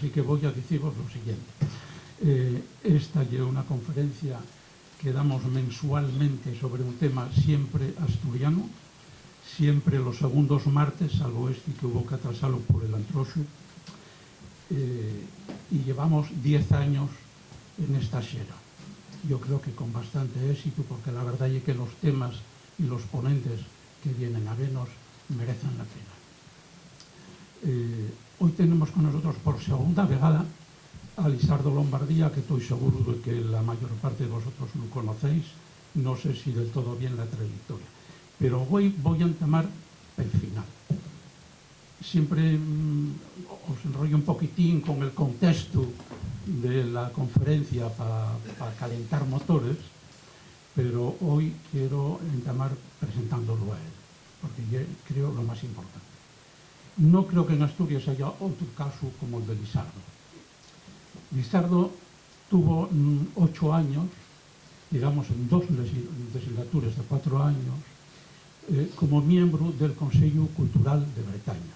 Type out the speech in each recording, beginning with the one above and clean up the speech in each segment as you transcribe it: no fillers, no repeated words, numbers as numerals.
Así que voy a deciros lo siguiente. Esta es una conferencia que damos mensualmente sobre un tema siempre asturiano, siempre los segundos martes, salvo este que hubo que atrasarlo por el antroxo, y llevamos 10 años en esta xera. Yo creo que con bastante éxito, porque la verdad es que los temas y los ponentes que vienen a vernos merecen la pena. Hoy tenemos con nosotros por segunda vegada a Lisardo Lombardía, que estoy seguro de que la mayor parte de vosotros lo conocéis, no sé si del todo bien la trayectoria, pero hoy voy a entamar el final. Siempre os enrollo un poquitín con el contexto de la conferencia para calentar motores, pero hoy quiero entamar presentándolo a él, porque yo creo lo más importante. No creo que en Asturias haya otro caso como el de Lisardo. Lisardo tuvo 8 años, digamos en 2 legislaturas de 4 años, como miembro del Consello Cultural de Bretaña,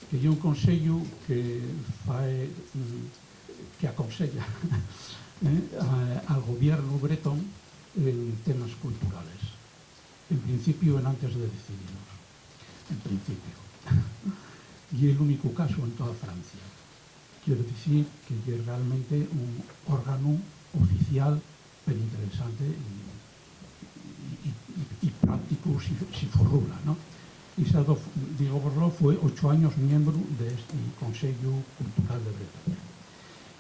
que é un consello que aconsella al gobierno bretón en temas culturales. En principio, en antes de decidirnos. En principio. Y el único caso en toda Francia. Quiero decir que es realmente un órgano oficial, pero interesante y práctico si formula, ¿no? Lisardo, digo Borló, fue 8 años miembro de este Consello Cultural de Bretaña.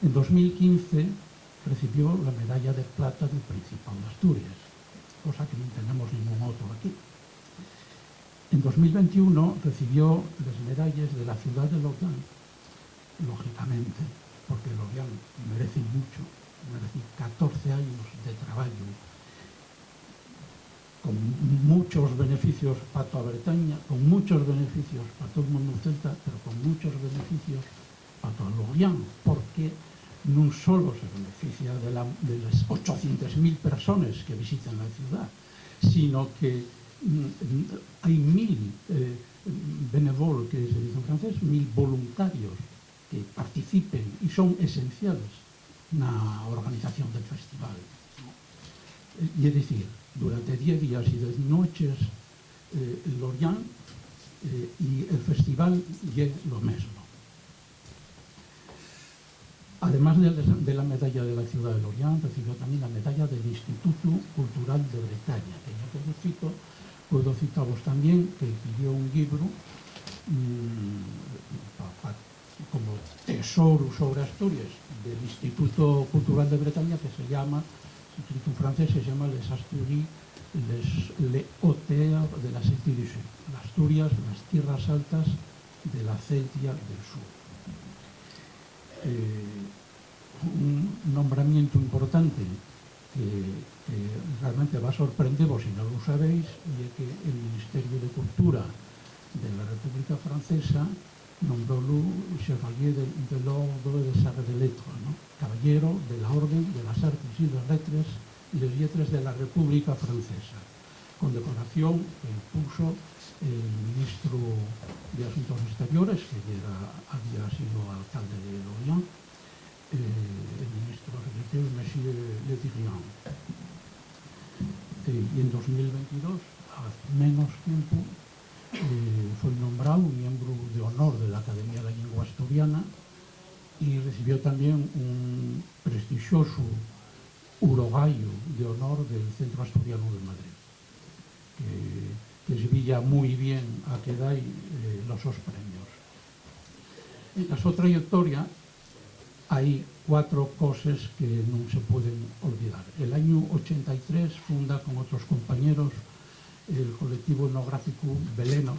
En 2015 recibió la medalla de plata del Principado de Asturias, cosa que no tenemos ningún otro aquí. En 2021 recibió las medallas de la ciudad de Lorient, lógicamente, porque Lorient merece mucho, merece 14 años de trabajo, con muchos beneficios para toda Bretaña, con muchos beneficios para todo el mundo celta, pero con muchos beneficios para toda Lorient, porque non solo se beneficia de las 800.000 personas que visitan la ciudad, sino que hay 1.000 bénévoles, que se dice en francés, 1.000 voluntarios que participen y son esenciales en la organización del festival. Y es decir, durante 10 días y 10 noches en Lorient, y el festival es lo mismo. Además de la medalla de la ciudad de Lorient, recibió también la medalla del Instituto Cultural de Bretaña, que yo puedo citaros también, que pidió un libro como tesoro sobre Asturias del Instituto Cultural de Bretaña, que se llama, escrito en francés, se llama Les Asturies, les Hauteurs de la Celtie du Sud, Asturias, las tierras altas de la Celtia del Sur. Un nombramiento importante que realmente va a sorprenderos si no lo sabéis, y es que el Ministerio de Cultura de la República Francesa nombró Chevalier de l'Ordre des Arts et Lettres, ¿no? Caballero de la Orden de las Artes y las Letras de la República Francesa, condecoración que impuso el ministro de Asuntos Exteriores, que había sido alcalde de Lorient, el ministro secretario, Monsieur Le Drian. Y en 2022, hace menos tiempo, fue nombrado miembro de honor de la Academia de la Lengua Asturiana y recibió también un prestigioso urogallo de honor del Centro Asturiano de Madrid, que se veía muy bien a que da los premios. En la su trayectoria hay 4 cosas que no se pueden olvidar. El año 83 funda con otros compañeros el colectivo etnográfico Belenos,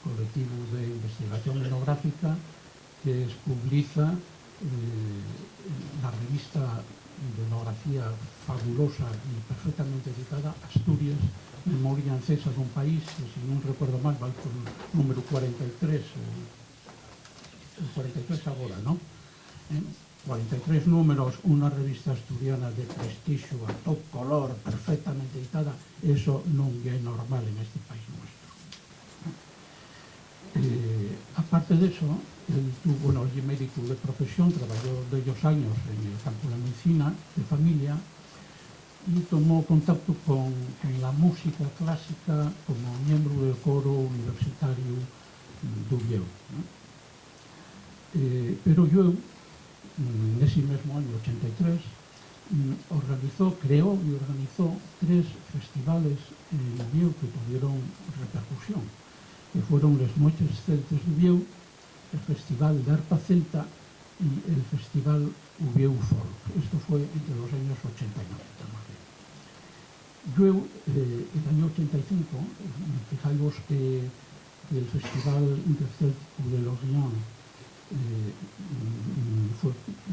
colectivo de investigación etnográfica, que publica la revista de etnografía fabulosa y perfectamente citada, Asturias, Memoria Ancesa de un país, que si no recuerdo mal va por el número 43, el 43 ahora, ¿no? 43 números, una revista asturiana de prestigio, a todo color, perfectamente editada, eso non é normal en este país nuestro. A aparte de eso, él tuvo, bueno, él es médico de profesión, trabajó varios años en el campo de la medicina de familia y tomó contacto con la música clásica como miembro del coro universitario de Oviedo, ¿no? Pero yo, en ese mismo año 83, creó y organizó 3 festivales en Oviedo que tuvieron repercusión, que fueron les Noches Celtes de Oviedo, el Festival de Arpa Celta y el Festival Oviedo Folk. Esto fue entre los años 80 y 90, más bien. Yo, el año 85, fijaos que el Festival Intercéltico de Lorient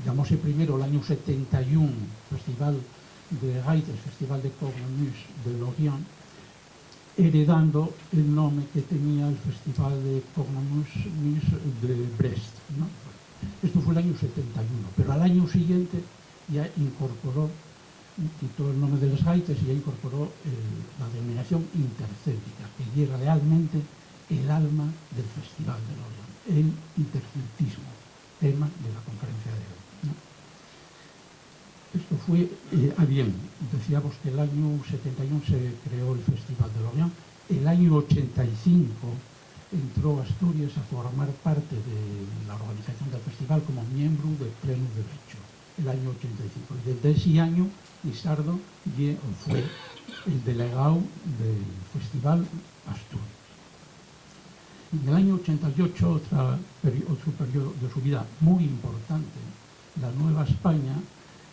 llamóse primero el año 71 Festival de Gaites, Festival de Cornemuse de Lorient, heredando el nombre que tenía el Festival de Cornemuse de Brest, ¿no? Esto fue el año 71, pero al año siguiente ya incorporó, quitó el nombre de los Gaites y ya incorporó la denominación intercéltica, que era realmente el alma del Festival de Lorient, el interceltismo, tema de la conferencia de hoy, ¿no? Esto fue bien, decíamos que el año 71 se creó el Festival de Lorient, el año 85 entró Asturias a formar parte de la organización del festival como miembro de pleno derecho, el año 85. Y desde ese año, Lizardo fue el delegado del Festival Asturias. En el año 88, otro periodo de su vida muy importante, la Nueva España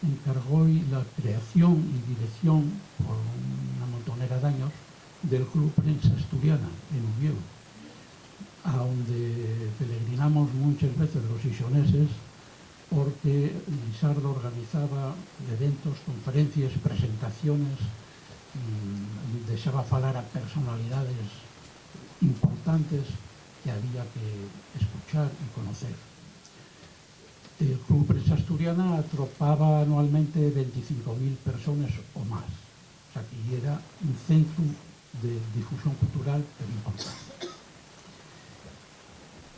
encargó la creación y dirección por una montonera de años del Club Prensa Asturiana en Oviedo, a donde peregrinamos muchas veces los isoneses porque Lizardo organizaba eventos, conferencias, presentaciones, dejaba falar a personalidades importantes que había que escuchar y conocer. El Club Prensa Asturiana atropaba anualmente 25.000 personas o más, o sea que era un centro de difusión cultural muy importante.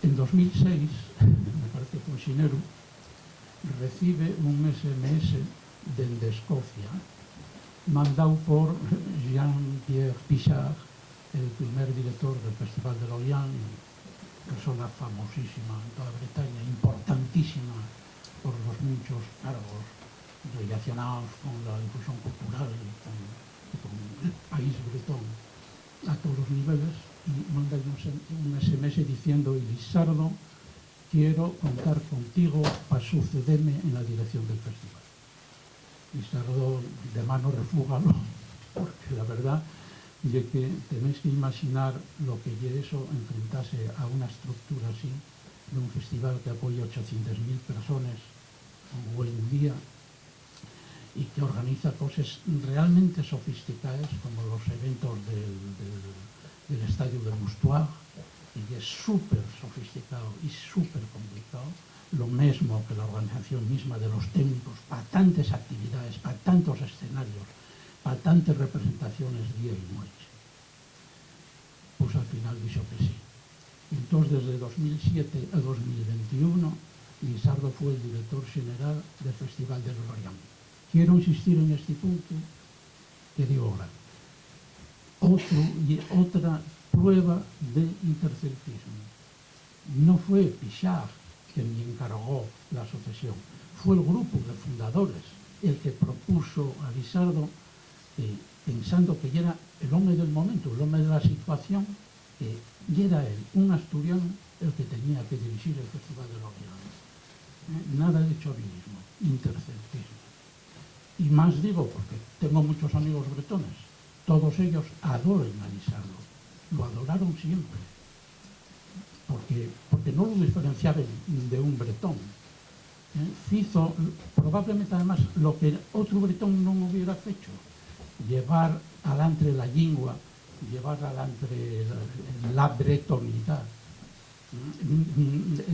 En 2006, me parece que fue Xineru, recibe un SMS desde Escocia, mandado por Jean-Pierre Pichard, el primer director del Festival de Lorient, persona famosísima en toda Bretaña, importantísima por los muchos cargos relacionados con la difusión cultural y con el país bretón a todos los niveles, y manda un SMS diciendo: Lizardo, quiero contar contigo para sucederme en la dirección del festival. Lizardo de mano refúgalo, porque la verdad de que tenéis que imaginar lo que es eso, enfrentarse a una estructura así, de un festival que apoya 800.000 personas un buen día y que organiza cosas realmente sofisticadas como los eventos del estadio de Moustoir, y es súper sofisticado y súper complicado, lo mismo que la organización misma de los técnicos para tantas actividades, para tantos escenarios, para tantas representaciones día y noche. Pues al final dijo que sí. Entonces, desde 2007 a 2021, Lizardo fue el director general del Festival de Lorient. Quiero insistir en este punto que digo ahora. Otra prueba de interceltismo. No fue Pichard quien me encargó la asociación, fue el grupo de fundadores el que propuso a Lizardo, pensando que era el hombre del momento, el hombre de la situación, y era él, un asturiano, el que tenía que dirigir el Festival de Lorient. Nada de chauvinismo, interceltismo. Y más digo, porque tengo muchos amigos bretones, todos ellos adoran a Lizardo, lo adoraron siempre, porque no lo diferenciaban de un bretón. Hizo probablemente además lo que otro bretón no hubiera hecho, llevar adelante la lengua, llevar adelante la bretonidad,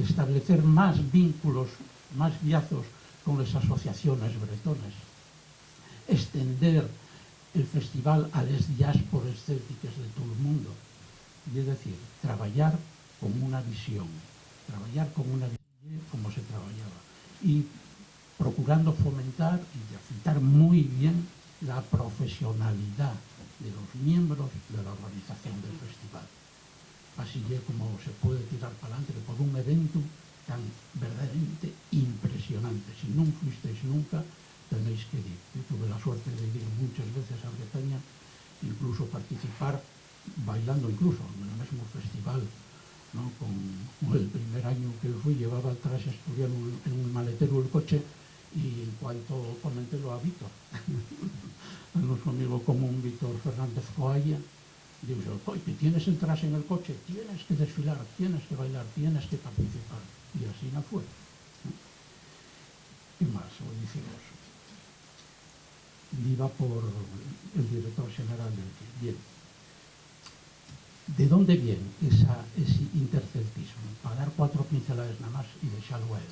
establecer más vínculos, más lazos con las asociaciones bretones, extender el festival a las diásporas célticas de todo el mundo, y es decir, trabajar con una visión, traballar con una visión como se trabajaba y procurando fomentar y ejercitar muy bien la profesionalidad de los miembros de la organización del festival. Así es como se puede tirar para adelante por un evento tan verdaderamente impresionante. Si no fuisteis nunca, tenéis que ir. Yo tuve la suerte de ir muchas veces a Bretaña, incluso participar bailando incluso en el mismo festival, ¿no? Con el primer año que fui llevaba el traje asturiano en un maletero del coche y en cuanto comenté lo a Víctor, a nuestro amigo común Víctor Fernández Coalla, digo yo, que tienes el traje en el coche, tienes que desfilar, tienes que bailar, tienes que participar. Y así no fue, ¿no? ¿Qué más hoy hicimos? Iba por el director general del bien. ¿De dónde viene ese interceltismo? Para dar 4 pinceladas nada más y dejarlo a él.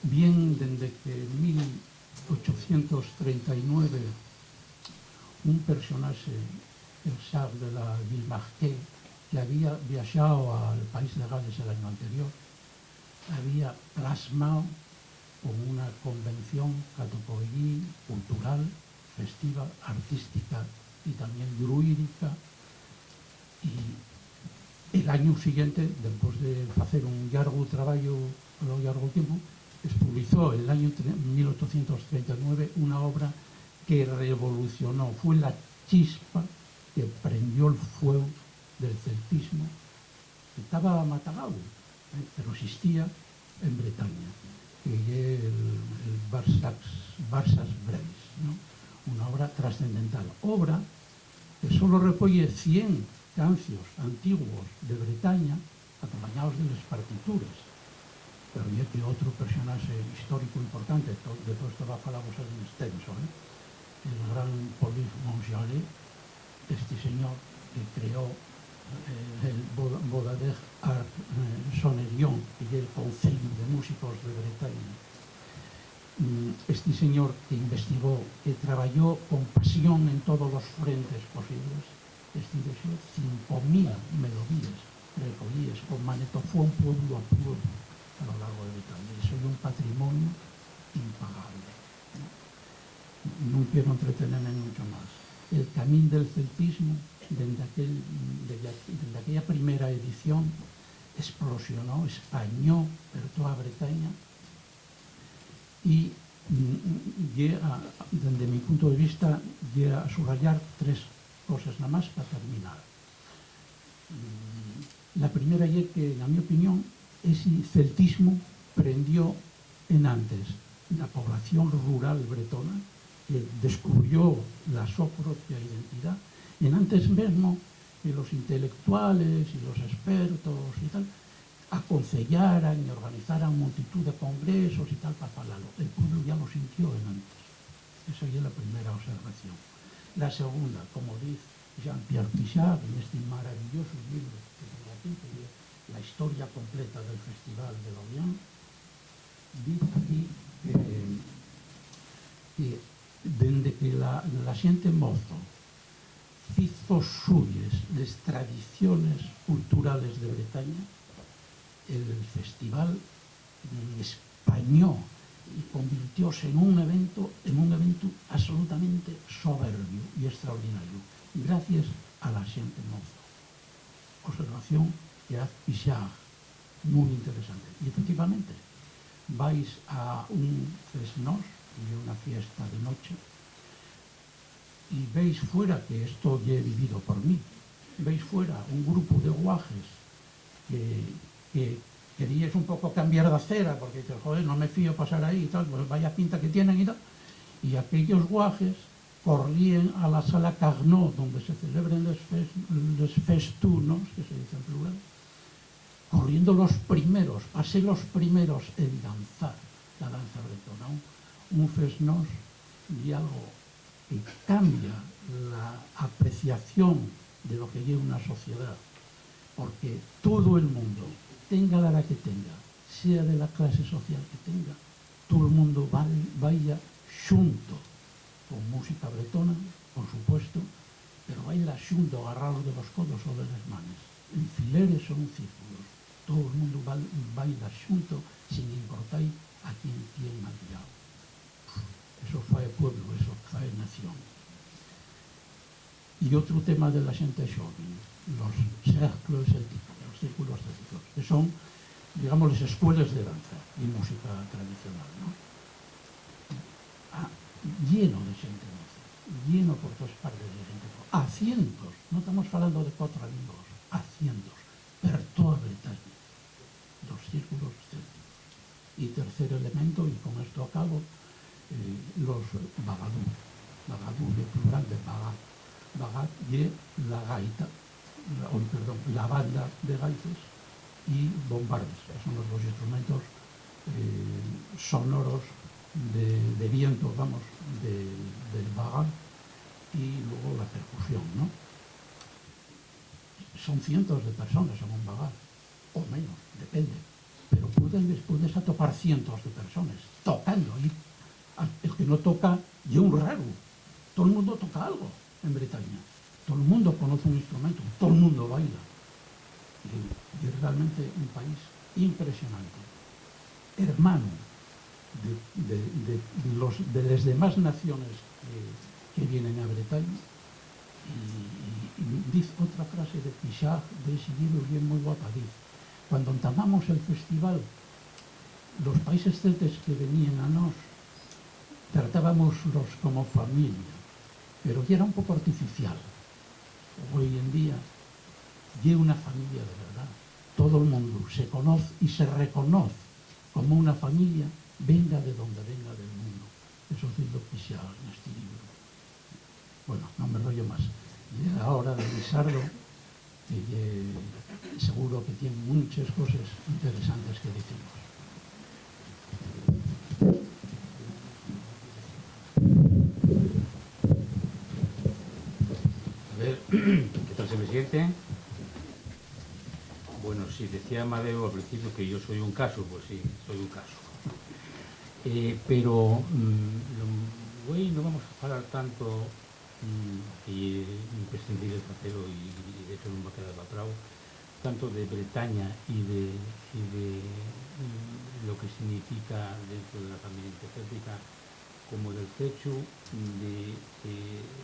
Bien desde que en 1839 un personaje, el Charles de la Villemarqué, que había viajado al país de Gales el año anterior, había plasmado con una convención catocollí, cultural, festiva, artística y también druídica. Y el año siguiente, después de hacer un largo trabajo a lo largo tiempo, publicó en el año 1839 una obra que revolucionó, fue la chispa que prendió el fuego del celtismo, que estaba matagado, pero existía en Bretaña, que es el Barsas Breis, ¿no? Una obra trascendental, obra que solo recoge 100 cancios antiguos de Bretaña, acompañados de las partituras. Pero ya que otro personaje histórico importante, de todo esto va a falar vos en extenso, el gran Paulus Montjallet, este señor que creó el Baudelaire Art Sonerion, que es el Concello de Músicos de Bretaña. Este señor que investigó, que trabajó con pasión en todos los frentes posibles, estableció 5.000 melodías recogidas con magnetofón pueblo a pueblo a lo largo de Bretaña. Eso es un patrimonio impagable, ¿no? No quiero entretenerme mucho más. El camino del celtismo, desde aquella primera edición, explosionó, españó por toda Bretaña y desde mi punto de vista llega a subrayar 3 cosas nada más para terminar. La primera es que, en mi opinión, ese celtismo prendió en antes la población rural bretona, que descubrió la su propia identidad, en antes mismo que los intelectuales y los expertos y tal aconsellaran y organizaran multitud de congresos y tal para hablarlo. El pueblo ya lo sintió en antes. Esa es la primera observación. La segunda, como dice Jean-Pierre Pichard en este maravilloso libro que tengo aquí, que es la historia completa del Festival de Lorient, dice aquí que desde que la xente mozo hizo suyas las tradiciones culturales de Bretaña, el festival españó y convirtióse en un evento absolutamente soberbio y extraordinario, gracias a la xente mozo. Observación que hace Pichard, muy interesante. Y efectivamente, vais a un fresnós y una fiesta de noche y veis fuera, que esto ya he vivido por mí, veis fuera un grupo de guajes que queríais un poco cambiar de acera porque dices, joder, no me fío pasar ahí y tal, pues vaya pinta que tienen y tal, y aquellos guajes corrían a la sala Carnot donde se celebran los festunos, que se dice en plural, corriendo los primeros, a ser los primeros en danzar la danza bretona, un fresnós y algo que cambia la apreciación de lo que es una sociedad, porque todo el mundo, tenga la edad que tenga, sea de la clase social que tenga, todo el mundo vaya junto, con música bretona, por supuesto, pero baila xunto, agarrados de los codos o de las manos, en fileres o en círculos. todo o mundo baila xunto sin importar a quen tiene al lado. Eso fai pueblo, eso fai nación. E outro tema de la xente xoven, los círculos célticos, que son, digamos, las escuelas de danza y música tradicional, ¿no? Lleno de xente moza, lleno por todas partes de xente moza, a cientos, non estamos falando de 4 amigos, a cientos, per toda Bretaña, dos círculos célticos. E tercer elemento, e con esto acabo, los bagadú de plural de bagat y la gaita, la banda de gaites y bombardes, que son los dos instrumentos sonoros de viento, vamos, del bagat, y luego la percusión, ¿no? Son cientos de personas en un bagat, o menos, depende, pero puedes atopar cientos de personas tocando, y el que no toca es un raro. Todo el mundo toca algo en Bretaña, todo el mundo conoce un instrumento, todo el mundo baila, y es realmente un país impresionante, hermano de las demás naciones que vienen a Bretaña. Y dice otra frase de Pichard de ese libro bien muy guapa, dice: cuando entamamos el festival, los países celtes que venían a nos tratábamoslos como familia, pero ya era un poco artificial. Hoy en día ya una familia de verdad, todo el mundo se conoce y se reconoce como una familia, venga de donde venga del mundo. Eso dice Pichard en este libro. Bueno, no me rollo más. Y ahora de Lisardo, que seguro que tiene muchas cosas interesantes que decirnos. A ver, ¿qué tal se me siente? Bueno, si decía Amadeo al principio que yo soy un caso, pues sí, soy un caso. Pero hoy no vamos a hablar tanto, y imprescindible facelo y de hecho non va a quedar patrao, tanto de Bretaña y de lo que significa dentro de la familia intercéltica, como del techo de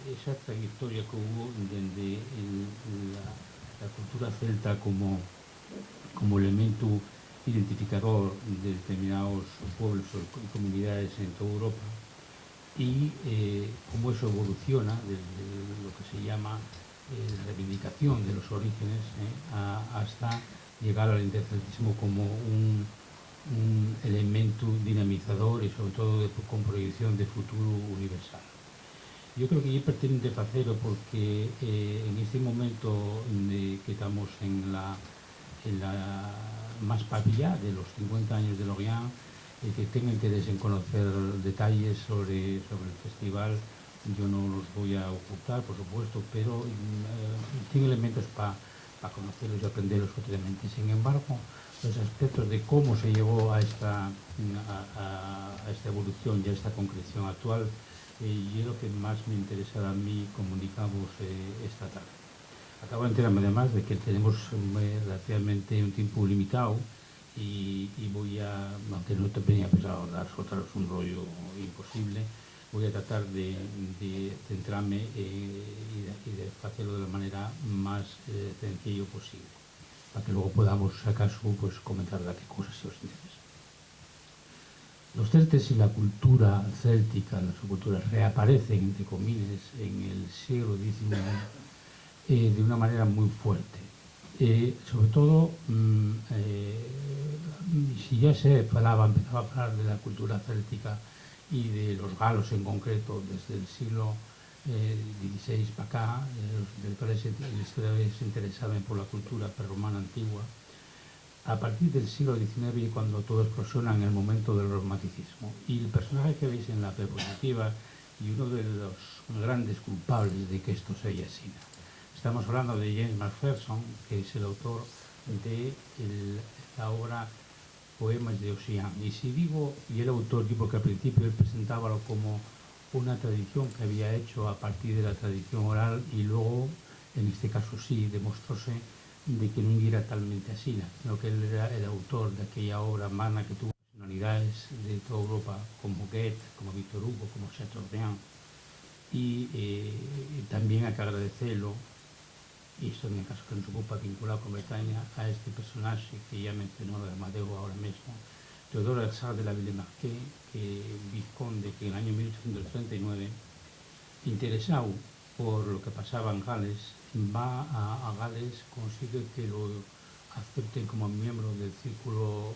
esa trayectoria que hubo desde la cultura celta como elemento identificador de determinados pueblos y comunidades en toda Europa, y cómo eso evoluciona desde lo que se llama reivindicación de los orígenes hasta llegar al interceltismo como un elemento dinamizador y sobre todo con proyección de futuro universal. Yo creo que es pertinente hacerlo porque en este momento que estamos en la más papilla de los 50 años de Lorient, que tenga interés en conocer detalles sobre el festival, yo no los voy a ocultar, por supuesto, pero tiene elementos para conocerlos y aprenderlos cotidianamente. Sin embargo, los aspectos de cómo se llegó a esta evolución y a esta concreción actual, y es lo que más me interesa a mí comunicamos esta tarde. Acabo de enterarme además de que tenemos relativamente un tiempo limitado y voy a, aunque no tenía pensado dar soltaros un rollo imposible, voy a tratar de centrarme y de hacerlo de la manera más sencillo posible, para que luego podamos, si acaso, pues, comentar de qué cosas se os interesa. Los celtes y la cultura céltica, las culturas, reaparecen, entre comillas, en el siglo XIX de una manera muy fuerte. Sobre todo, si ya empezaba a hablar de la cultura céltica y de los galos en concreto desde el siglo XVI para acá, los historiadores se interesaban por la cultura prerromana antigua, a partir del siglo XIX, cuando todo explosiona en el momento del romanticismo. Y el personaje que veis en la diapositiva y uno de los grandes culpables de que esto sea así. Estamos hablando de James Macpherson, que es el autor de la obra Poemas de Ossian. Y si digo, y el autor, porque al principio él presentaba como una tradición que había hecho a partir de la tradición oral, y luego, en este caso sí, demostróse de que non era talmente así, sino que él era el autor de aquella obra magna que tuvo personalidades de toda Europa, como Goethe, como Victor Hugo, como Chateaubriand, y también hay que agradecerlo, y esto en el caso que nos ocupa vinculado con Bretaña, a este personaje que ya mencionó de Amadeo ahora mismo, Teodoro Exarch de la Villemarqué, que vizconde que en el año 1839, interesado por lo que pasaba en Gales, va a Gales, consigue que lo acepten como miembro del círculo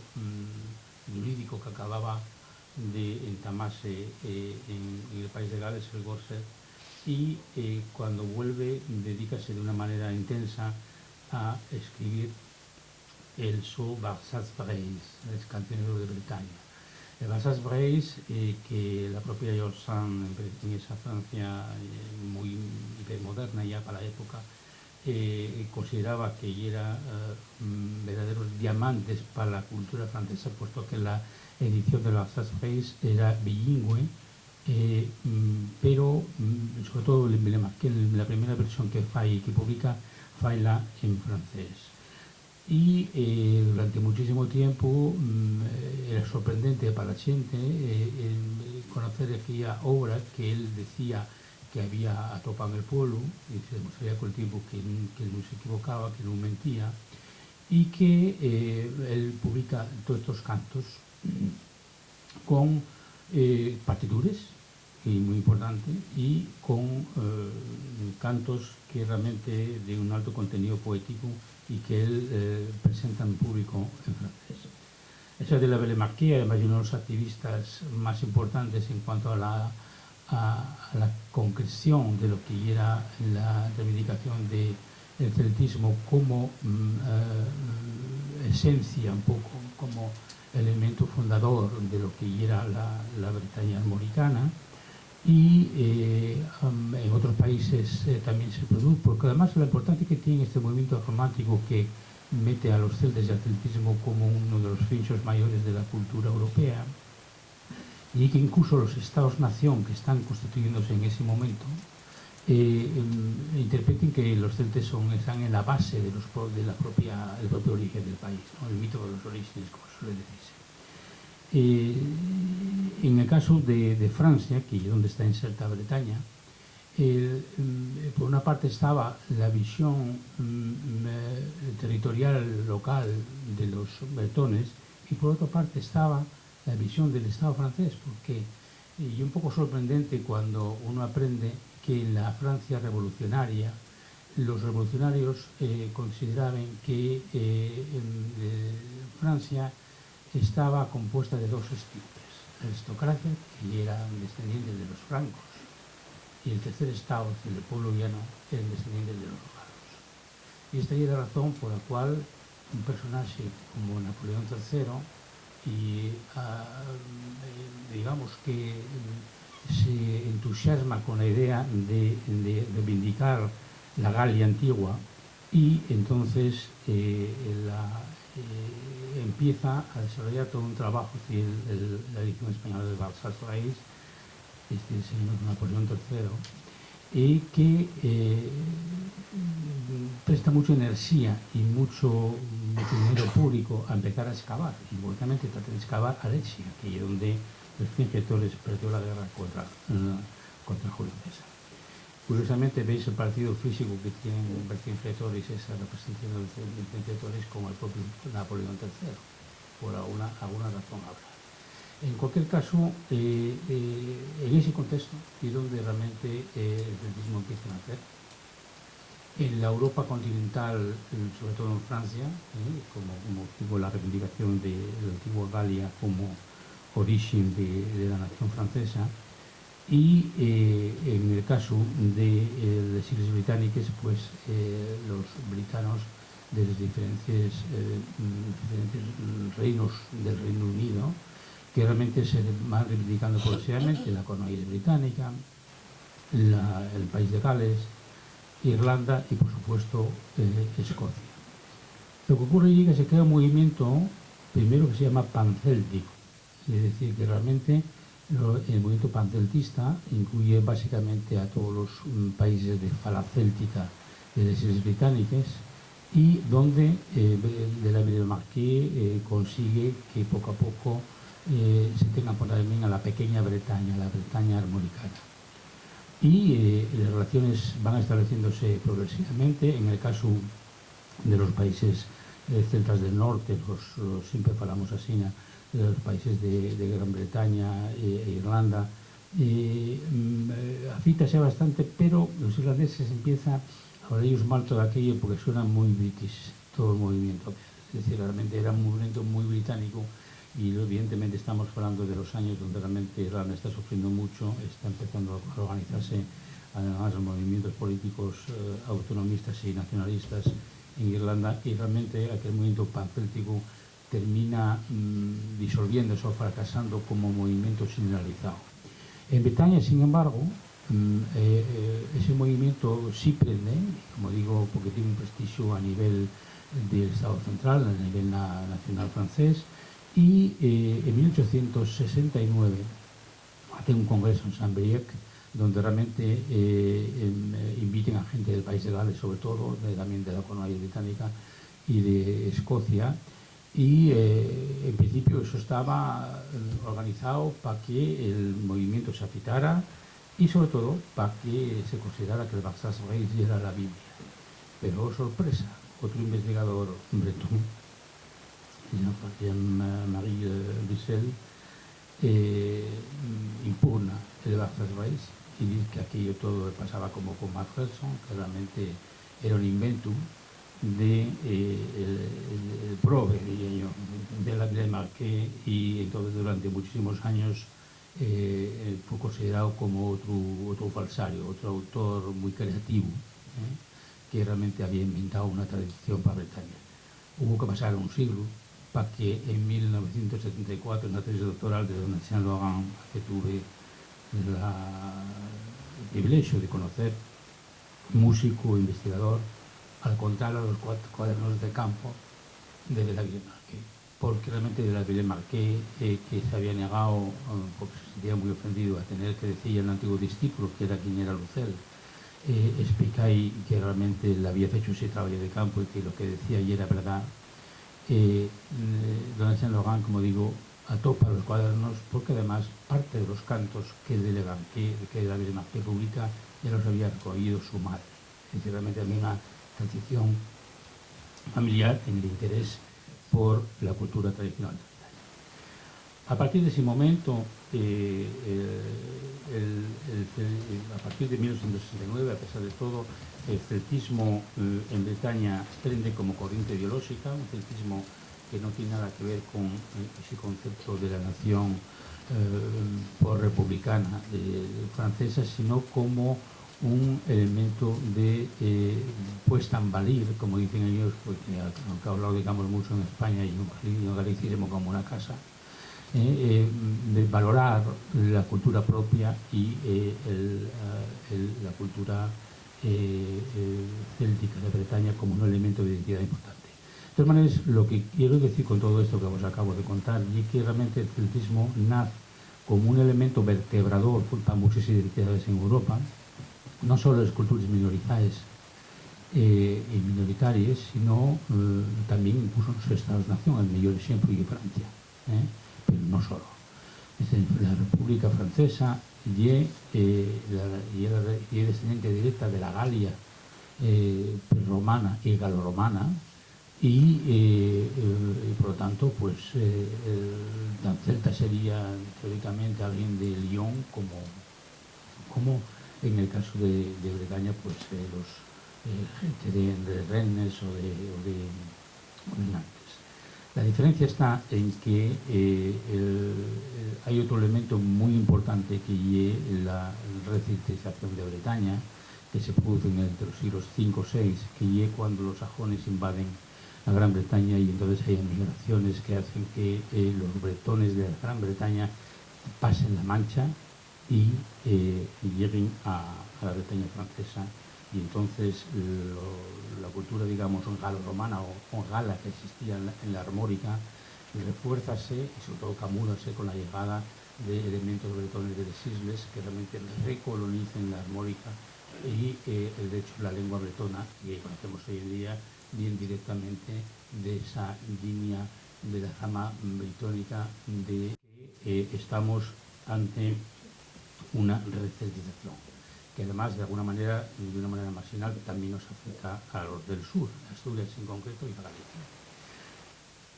jurídico que acababa de entamarse en el país de Gales, el Borset, y cuando vuelve dedícase de una manera intensa a escribir el su Barsas-Breis, las cancioneros de Bretaña. El Barsas-Breis, que la propia George Sand en esa Francia muy hipermoderna ya para la época, consideraba que era verdaderos diamantes para la cultura francesa, puesto que la edición de Barsas-Breis era bilingüe, pero sobre todo la primera versión que publica faila en francés. Y durante muchísimo tiempo era sorprendente para la gente conocer aquella obra que él decía que había atopado en el pueblo, y se demostraría con el tiempo que no se equivocaba, que no mentía, y que él publica todos estos cantos con partituras, y muy importante, y con cantos que realmente de un alto contenido poético y que él presenta en público en francés. Esa de la Villemarqué, además de uno de los activistas más importantes en cuanto a la concreción de lo que era la reivindicación del celtismo como esencia, un poco como elemento fundador de lo que era la Bretaña armoricana, y en otros países también se produce, porque además la importancia que tiene este movimiento romántico que mete a los celtas y al celtismo como uno de los fechos mayores de la cultura europea, y que incluso los estados-nación que están constituyéndose en ese momento interpreten que los celtas están en la base del propio origen del país, ¿no? El mito de los orígenes, como suele decirse. En el caso de Francia, que es donde está inserta Bretaña, por una parte estaba la visión territorial local de los bretones, y por otra parte estaba la visión del Estado francés, porque es un poco sorprendente cuando uno aprende que en la Francia revolucionaria los revolucionarios consideraban que Francia estaba compuesta de dos estirpes: la aristocracia, que eran descendientes de los francos, y el tercer estado, el pueblo llano, eran descendientes de los romanos. Y esta es la razón por la cual un personaje como Napoleón III, y digamos que se entusiasma con la idea de reivindicar la Galia antigua, y entonces empieza a desarrollar todo un trabajo, la edición española de Barsas-Breis, este señor Napoleón III, y que presta mucha energía y mucho dinero público a empezar a excavar, y concretamente trata de excavar Alexia, que es donde los Vercingetorix perdió la guerra contra Julio César. Curiosamente veis el partido físico que tienen Vercingetorix, esa representación de Vercingetorix, como el propio Napoleón III, por alguna razón habrá. En cualquier caso, en ese contexto es donde realmente el celtismo empieza a nacer. En la Europa continental, sobre todo en Francia, como motivo la reivindicación de la antigua Galia como origen de la nación francesa, y en el caso de las Islas Británicas, pues los britanos de los diferentes reinos del Reino Unido, que realmente se van reivindicando progresivamente: la Cornualles británica, el país de Gales, Irlanda y por supuesto Escocia. Lo que ocurre es que se crea un movimiento primero que se llama pancéltico, es decir, que realmente el movimiento panceltista incluye básicamente a todos los países de fala céltica de las Islas Británicas, y donde de la Villemarqué consigue que poco a poco se tenga por también a la pequeña Bretaña, la Bretaña armoricana. Y las relaciones van estableciéndose progresivamente. En el caso de los países celtas del norte, siempre hablamos así, de los países de Gran Bretaña e Irlanda, afítase bastante, pero los irlandeses empieza a ellos mal todo aquello porque suena muy british todo el movimiento. Es decir, realmente era un movimiento muy británico y evidentemente estamos hablando de los años donde realmente Irlanda está sufriendo mucho, está empezando a organizarse además movimientos políticos autonomistas y nacionalistas en Irlanda, y realmente aquel movimiento panceltico termina disolviéndose o fracasando como movimiento generalizado. En Bretaña, sin embargo, ese movimiento sí prende, como digo, porque tiene un prestigio a nivel del Estado central, a nivel nacional francés, y en 1869 hace un congreso en Saint-Brieuc donde realmente inviten a gente del país de Gales, sobre todo, también de la colonia británica y de Escocia, y en principio eso estaba organizado para que el movimiento se afitara y sobre todo para que se considerara que el Barças Reis era la Biblia. Pero sorpresa, otro investigador bretón, Jean-Marie Bissel, impugna el Barças Reis y dice que aquello todo pasaba como con Macpherson, que realmente era un invento de el prove, diría yo, de la Villemarqué, y entonces durante muchísimos años fue considerado como otro falsario, otro autor muy creativo, que realmente había inventado una tradición para Bretaña. Hubo que pasar un siglo para que en 1974, en la tesis doctoral de Don Saint Laurent, que tuve el privilegio de conocer, músico, investigador, al contar a los cuadernos de campo de la Villemarqué, porque realmente de la Villemarqué, que se había negado, porque se sentía muy ofendido a tener que decir al antiguo discípulo, que era quien era Lucel, explicáis que realmente le había hecho ese trabajo de campo y que lo que decía y era verdad. Don Saint Laurent, como digo, atopa los cuadernos porque además parte de los cantos que delegan que la Villemarqué publica ya los había recogido su madre. Es decir, realmente había una transición familiar en el interés por la cultura tradicional. A partir de ese momento, a partir de 1969, a pesar de todo, el celtismo en Bretaña prende como corriente ideológica, un celtismo que no tiene nada que ver con ese concepto de la nación por republicana francesa, sino como un elemento de puesta en valir, como dicen ellos, porque aunque hablado, digamos, mucho en España y en galicismo como una casa, de valorar la cultura propia y la cultura céltica de Bretaña como un elemento de identidad importante. De todas maneras, lo que quiero decir con todo esto que os acabo de contar es que realmente el celtismo nace como un elemento vertebrador para muchas identidades en Europa, no solo las culturas minoritarias y minoritarias, sino también incluso en los Estados-nación, el mejor ejemplo es Francia. Pero no solo. La República Francesa y es descendiente directa de la Galia romana y galorromana, y por lo tanto, pues tan celta sería teóricamente alguien de Lyon, como en el caso de Bretaña, pues gente de Rennes o de Nantes. La diferencia está en que hay otro elemento muy importante que es la recentralización de Bretaña, que se produce entre los siglos V o VI, que es cuando los sajones invaden a Gran Bretaña y entonces hay migraciones que hacen que los bretones de Gran Bretaña pasen la Mancha y lleguen a la Bretaña francesa. Y entonces la cultura, digamos, galo-romana o gala que existía en la armórica refuérzase y sobre todo camúrase con la llegada de elementos bretones de les isles que realmente recolonicen la armórica y de hecho la lengua bretona que conocemos hoy en día viene directamente de esa línea de la rama britónica de que estamos ante una receltización, que además de alguna manera, de una manera marginal, también nos afecta a los del sur, a Asturias en concreto y a Galicia.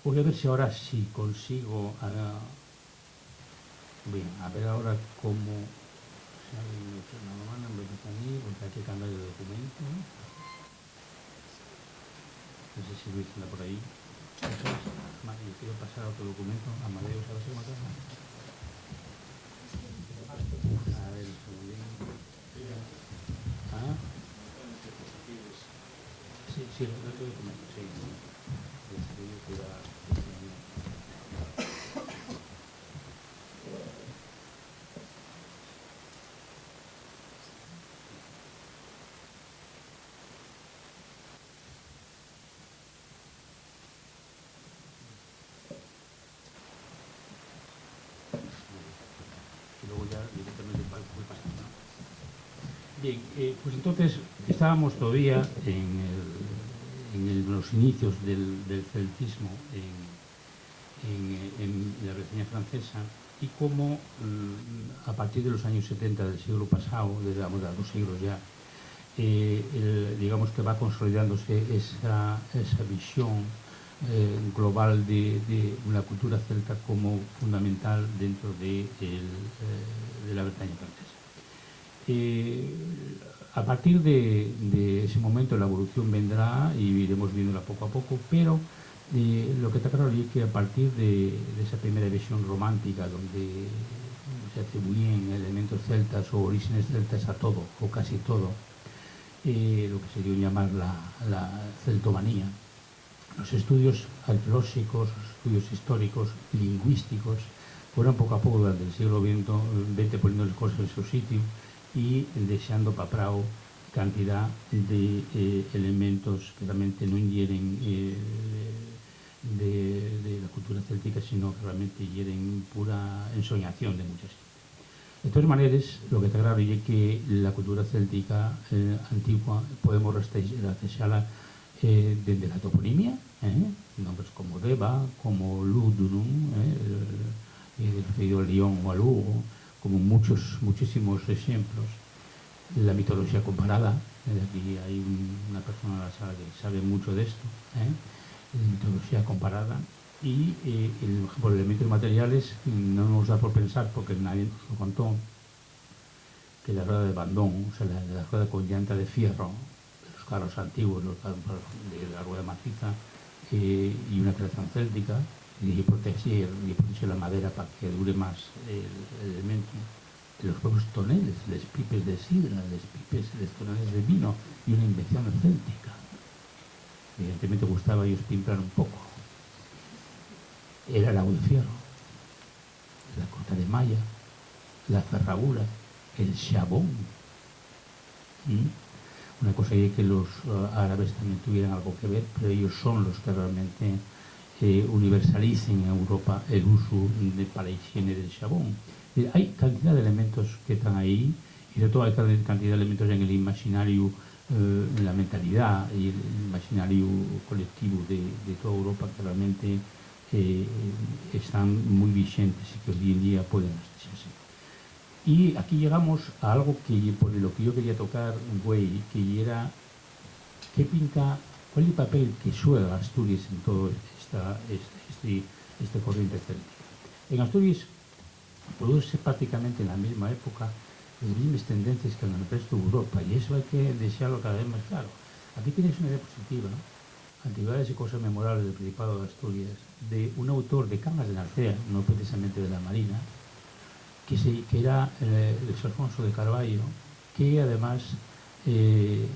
Voy a ver si ahora sí consigo, bien, a ver ahora cómo, si alguien me echa una mano, en vez de aquí, porque hay que cambiar el documento. No sé si Luis anda por ahí. Yo quiero pasar a otro documento. Amadeo, ¿sabes cómo está? A ver, un segundito. ¿Ah? Sí, el otro documento, sí. Desarrollo cuidado. Y luego ya directamente voy pasando. Bien, pues entonces estábamos todavía en los inicios del celtismo en la Bretaña francesa y cómo a partir de los años 70 del siglo pasado, de los 2 siglos ya, digamos que va consolidándose esa visión global de una cultura celta como fundamental dentro de la Bretaña francesa. A partir de ese momento la evolución vendrá y iremos viéndola poco a poco, pero lo que está claro es que a partir de esa primera visión romántica donde se atribuían elementos celtas o orígenes celtas a todo o casi todo, lo que se dio llamar la celtomanía, los estudios arqueológicos, los estudios históricos, lingüísticos, fueron poco a poco durante el siglo XX poniendo las cosas en su sitio y deseando paprao cantidad de elementos que realmente no hieren de la cultura céltica, sino que realmente hieren pura ensoñación de muchas gente. De todas maneras, lo que está claro es que la cultura céltica antigua podemos rastrearla desde la toponimia, nombres como Deva, como Ludunum, referido a León o a Lugo, como muchísimos ejemplos. La mitología comparada, aquí hay una persona en la sala que sabe mucho de esto, la mitología comparada, y por elementos materiales no nos da por pensar, porque nadie nos lo contó, que la rueda de bandón, o sea, la rueda con llanta de fierro, de los carros antiguos, de la rueda maciza, y una creación céltica, y proteger la madera para que dure más el elemento. Los propios toneles, les pipes de sidra, les toneles de vino, y una invención céltica. Evidentemente gustaba a ellos pintar un poco. Era el agua de fierro, la cota de malla, la ferradura, el chabón. Una cosa es que los árabes también tuvieran algo que ver, pero ellos son los que realmente universalicen en Europa el uso para la higiene del chabón. Hay cantidad de elementos que están ahí, y sobre todo hay cantidad de elementos en el imaginario, la mentalidad y el imaginario colectivo de toda Europa que realmente están muy vigentes y que hoy en día pueden hacerse. Y aquí llegamos a algo que por lo que yo quería tocar, güey, que era qué pinta, cuál es el papel que juega Asturias en todo este corriente céltica. En Asturias produce prácticamente en la misma época las mismas tendencias que en el resto de Europa, y eso hay que desearlo cada vez más claro. Aquí tienes una diapositiva, Antigüedades y cosas memorables del Principado de Asturias, de un autor de Cangas de Narcea, no precisamente de la Marina, que era Luis Alfonso de Carballo, que además el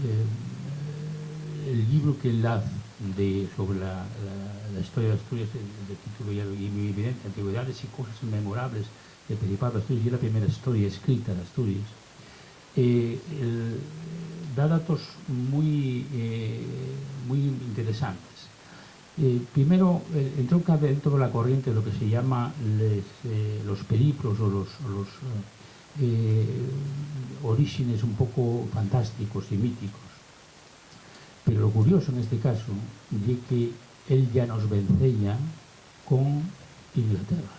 libro que él hace sobre la historia de Asturias, de título ya muy evidente, Antigüedades y cosas memorables del Principado de Asturias, y es la primera historia escrita de Asturias, da datos muy interesantes. Primero, entronca dentro de la corriente lo que se llama los periplos o los orígenes un poco fantásticos y míticos. Pero lo curioso en este caso é que él ya nos vencella con Inglaterra.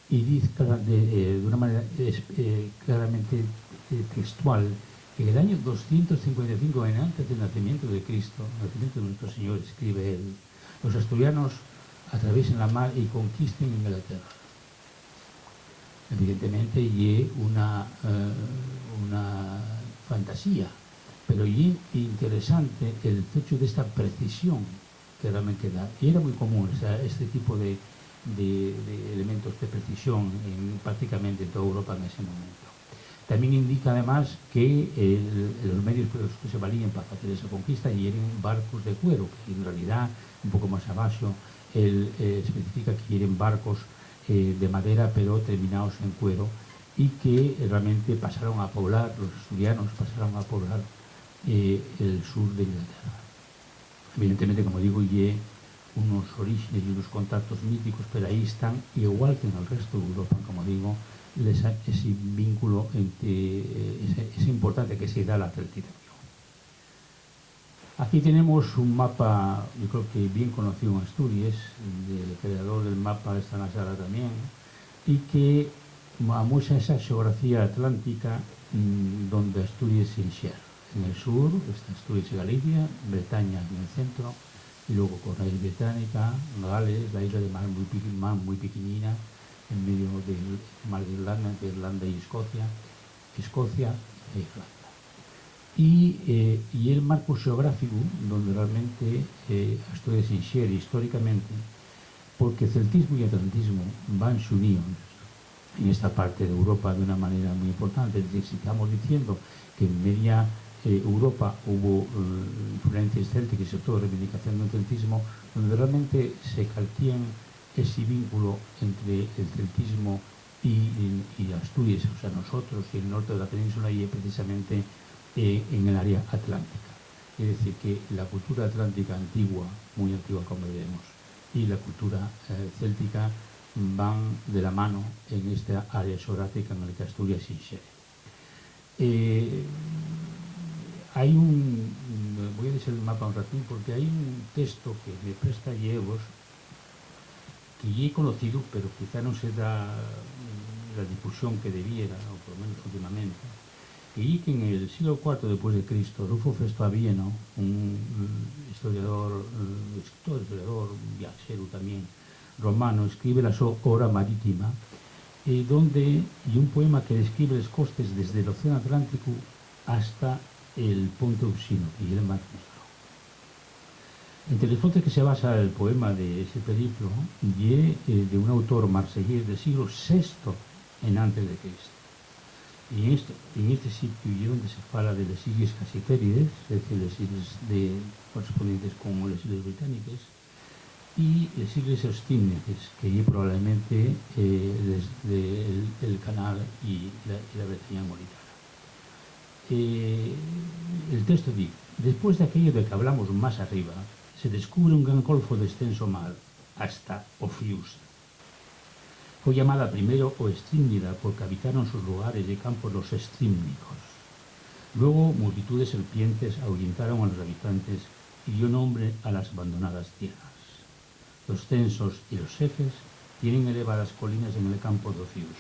Y dice de una manera claramente textual que en el año 255 en antes del nacimiento de Cristo, el nacimiento de nuestro Señor, escribe él, los asturianos atraviesen la mar y conquisten Inglaterra. Evidentemente y una fantasía, pero y interesante el hecho de esta precisión que realmente da. Y era muy común, o sea, este tipo de elementos de precisión en prácticamente toda Europa en ese momento. También indica además que los medios por los que se valían para hacer esa conquista y eran barcos de cuero, que en realidad un poco más abajo él especifica que eran barcos de madera pero terminados en cuero y que realmente pasaron a poblar, los asturianos pasaron a poblar el sur de Inglaterra. Evidentemente, como digo, y unos orígenes y unos contactos míticos, pero ahí están, igual que en el resto de Europa, como digo, ese vínculo es importante que se da la celtización. Aquí tenemos un mapa, yo creo que bien conocido en Asturias, del creador del mapa está en la sala también, y que muestra esa geografía atlántica donde Asturias se encierra. En el sur está Asturias y Galicia, Bretaña en el centro, y luego Cornwall Británica, Gales, la isla de Mar muy pequeñina, en medio del mar de Irlanda, entre Irlanda y Escocia e Irlanda. Y el marco geográfico donde realmente Asturias se infiere históricamente, porque celtismo y atlantismo van unidos en esta parte de Europa de una manera muy importante. Es decir, si estamos diciendo que en media Europa hubo influencias célticas y sobre todo reivindicación del celtismo, donde realmente se calquían ese vínculo entre el celtismo y Asturias, o sea, nosotros y el norte de la península, y precisamente en el área atlántica. Es decir, que la cultura atlántica antigua, muy antigua como veremos, y la cultura céltica van de la mano en esta área geográfica en la que Asturias se infiere. Voy a decir el mapa un ratín porque hay un texto que me presta Diegos que ya he conocido, pero quizá no se da la difusión que debiera, o por lo menos últimamente, y que en el siglo IV después de Cristo, Rufo Festo Avieno, un historiador, viajero también, romano, escribe la su obra marítima, y un poema que describe los costes desde el Océano Atlántico hasta el Ponte Uxino, y el mar Negro. Entre los fontes que se basa el poema de ese periplo y de un autor marsellés del siglo VI en antes de Cristo. Y en este sitio y donde se fala de las islas Casitérides, es decir, las islas correspondientes con las islas británicas, y las islas Ostínices, que hay probablemente el canal y la Bretaña Mauritana. El texto dice: después de aquello de que hablamos más arriba, se descubre un gran golfo de extenso mar, hasta Ofius. Fue llamada primero Oestrímnida porque habitaron sus lugares de campo los estrímnicos. Luego multitud de serpientes ahuyentaron a los habitantes y dio nombre a las abandonadas tierras. Los censos y los jefes tienen elevadas colinas en el campo de Ofius.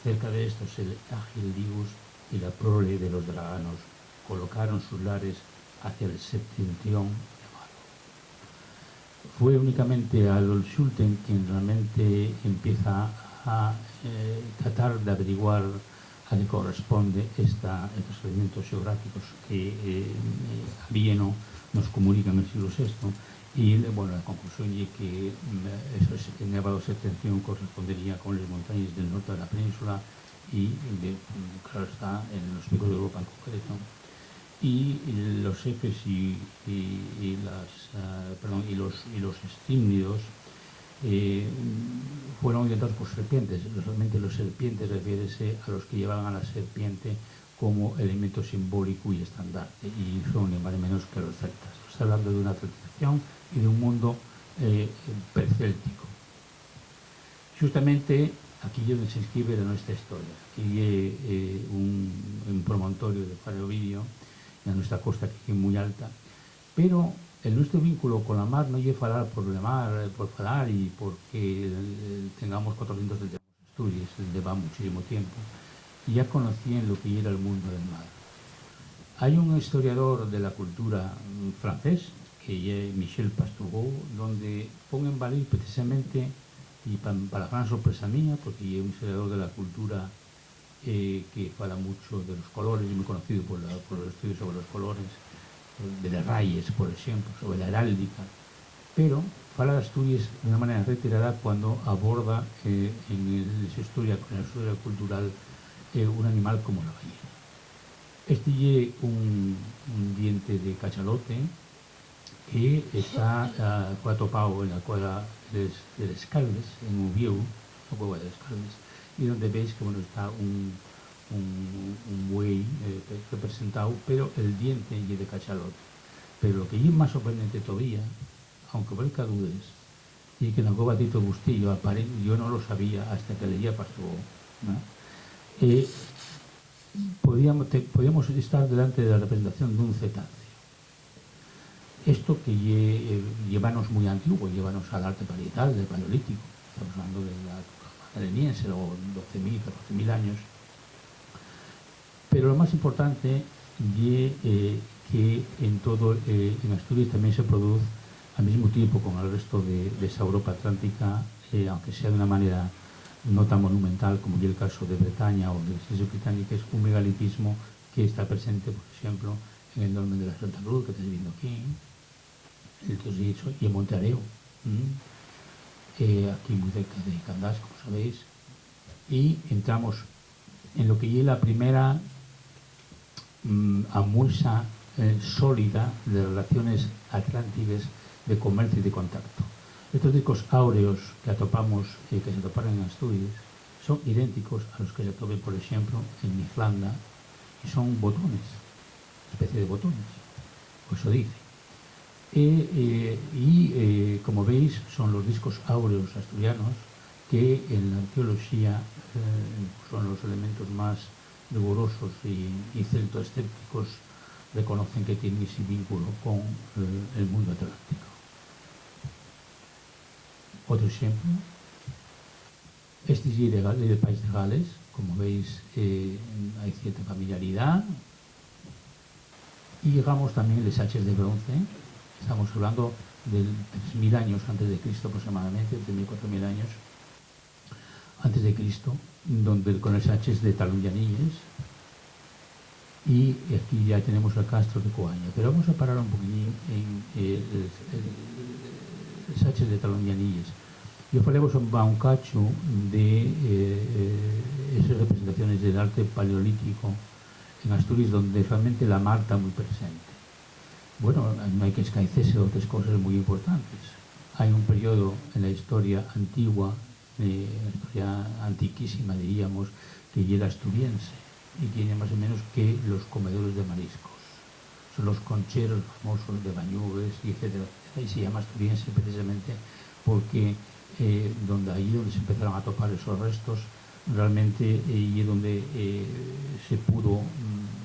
Cerca de estos el ágil Ligus y la prole de los draganos colocaron sus lares hacia el septentrión de Malo. Fue únicamente Adolf Schulten quien realmente empieza a tratar de averiguar a qué corresponde estos elementos geográficos que Vieno nos comunica en el siglo VI. Y bueno, la conclusión es que ese elevado septentrión correspondería con las montañas del norte de la península y, claro está, en los picos de Europa en concreto. Y los jefes y los estrímnidos fueron orientados por serpientes. Realmente los serpientes refiere a los que llevaban a la serpiente como elemento simbólico y estandarte, y son ni más ni menos que los celtas. Está hablando de una celtización y de un mundo precéltico. Justamente aquí es donde se inscribe nuestra historia. Aquí hay un promontorio de Faro Ovidio, en nuestra costa, que es muy alta, pero el nuestro vínculo con la mar no lle falar por lemar, por falar y porque tengamos 400 de Asturias, desde va muchísimo tiempo, y ya conocían lo que era el mundo del mar. Hay un historiador de la cultura francés, que es Michel Pastoureau, donde pone en valor precisamente, y para gran sorpresa mía, porque es un historiador de la cultura que fala mucho de los colores, y muy conocido por los estudios sobre los colores, de las rayes, por ejemplo, sobre la heráldica, pero fala de Asturias de una manera reiterada cuando aborda en la historia cultural un animal como la ballena. Este es un diente de cachalote que fue atopado en la cueva de Les Caldes, en Ubieu, la cueva de Les Caldes, y donde veis que bueno, está un buey representado, pero el diente es de cachalote. Pero lo que es más sorprendente todavía, aunque parezca dudes, y que en la cueva de Tito Bustillo yo no lo sabía hasta que leía Pastoureau, ¿no? Podíamos estar delante de la representación de un cetáceo. Esto que llevanos muy antiguo, llevanos al arte parietal, del paleolítico, estamos hablando de la ateniense, luego 12.000, 14.000 años. Pero lo más importante es que en Asturias también se produce al mismo tiempo con el resto de esa Europa atlántica, aunque sea de una manera no tan monumental como el caso de Bretaña o de las Islas Británicas, un megalitismo que está presente, por ejemplo, en el Dolmen de la Santa Cruz, que estáis viendo aquí, y en Monteareo, aquí muy cerca de Candás, como sabéis, y entramos en lo que es la primera amuesa sólida de relaciones atlánticas de comercio y de contacto. Estos discos áureos que atopamos, que se atoparon en Asturias, son idénticos a los que se atopen, por ejemplo, en Islanda, y son botones, especie de botones, pues eso dice. Como veis, son los discos áureos asturianos que en la arqueología son los elementos más rigurosos y celtoescépticos reconocen que tienen ese vínculo con el mundo atlántico. Otro ejemplo, este es del país de Gales, como veis hay cierta familiaridad, y llegamos también los haches de bronce, estamos hablando de 3.000 años antes de Cristo aproximadamente, 3.000, 4.000 años antes de Cristo, donde con los haches de Talunyanilles, y aquí ya tenemos el castro de Coaña. Pero vamos a parar un poquillín en los haches de Talunyanilles. Yo falemos un cacho de esas representaciones del arte paleolítico en Asturias, donde realmente la mar está muy presente. Bueno, no hay que escaecerse de otras cosas muy importantes. Hay un periodo en la historia antigua, la historia antiquísima, diríamos, que llega asturiense y tiene más o menos que los comedores de mariscos. Son los concheros famosos de Bañugues, y etcétera. Y se llama asturiense precisamente porque donde se empezaron a topar esos restos, realmente y donde se pudo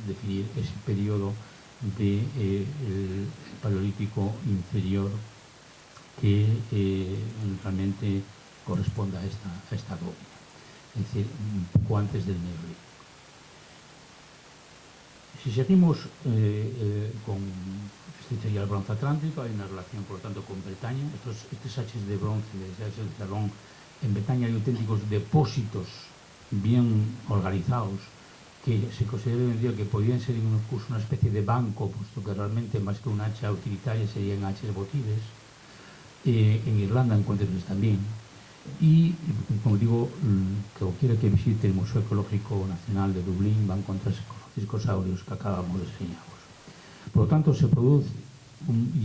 definir ese periodo del paleolítico inferior que realmente corresponde a esta doble, es decir, un poco antes del neolítico. Si seguimos con este sería el bronce atlántico, hay una relación por lo tanto con Bretaña. Estos haches de bronce, de haches de carbón, en Bretaña hay auténticos depósitos bien organizados que se considera hoy en día que podrían ser incluso una especie de banco, puesto que realmente más que un hacha utilitaria serían haches votives. En Irlanda encuentran también. Y, como digo, cualquiera que visite el Museo Ecológico Nacional de Dublín va a encontrarse con los discos áureos que acabamos de enseñaros. Por lo tanto, se produce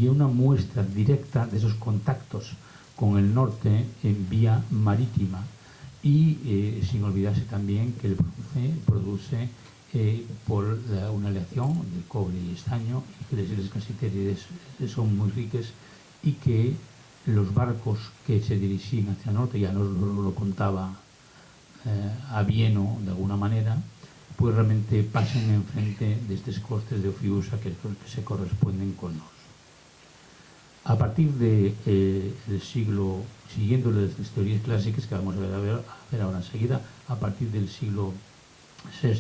una muestra directa de esos contactos con el norte en vía marítima, y sin olvidarse también que el bronce produce por una aleación del cobre y estaño, y que las islas casitérides son muy ricas, y que los barcos que se dirigían hacia el norte, ya nos lo contaba Avieno de alguna manera, pues realmente pasan enfrente de estos costes de Ofiusa que se corresponden con nos. A partir del siglo, siguiendo las teorías clásicas que vamos a ver ahora enseguida, a partir del siglo VI,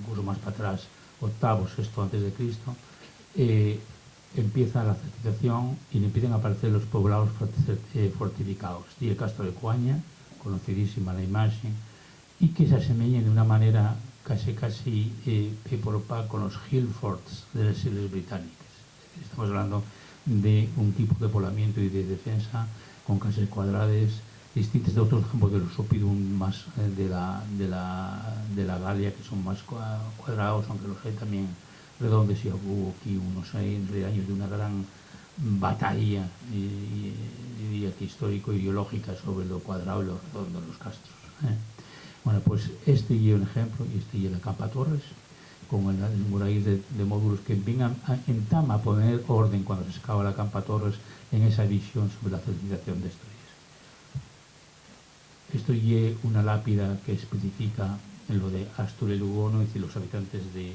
incluso más para atrás, octavo, sexto antes de Cristo, empieza la celtización y empiezan a aparecer los poblados fortificados. Y el Castro de Coaña, conocidísima la imagen, y que se asemejan de una manera casi por con los Hillforts de las Islas Británicas. Estamos hablando de un tipo de poblamiento y de defensa con casas cuadradas distintas de otros ejemplos de los Oppidum más de la Galia, que son más cuadrados, aunque los hay también redondos, y hubo aquí unos años de una gran batalla diría que histórico-ideológica sobre lo cuadrado y lo redondo en los castros. Bueno, pues este es un ejemplo, y este es la Campa Torres, con las murallas de módulos que vengan a poner orden cuando se excava la Campa Torres en esa visión sobre la celtización de estos días. Esto es una lápida que especifica lo de Asturias y Lugono, es decir, los habitantes de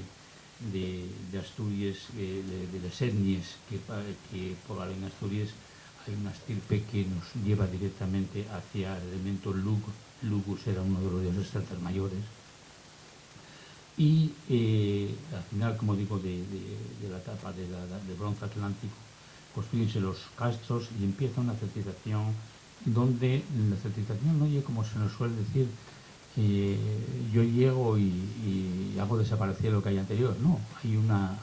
Asturias, de las etnias que poblan Asturias. Hay una estirpe que nos lleva directamente hacia el elemento Lug. Lugus era uno de los dioses celtas mayores. Y al final, como digo, de la etapa del bronce atlántico, construyense los castros y empieza una celtización donde la celtización no es como se nos suele decir, yo llego y hago desaparecer lo que hay anterior. No, hay una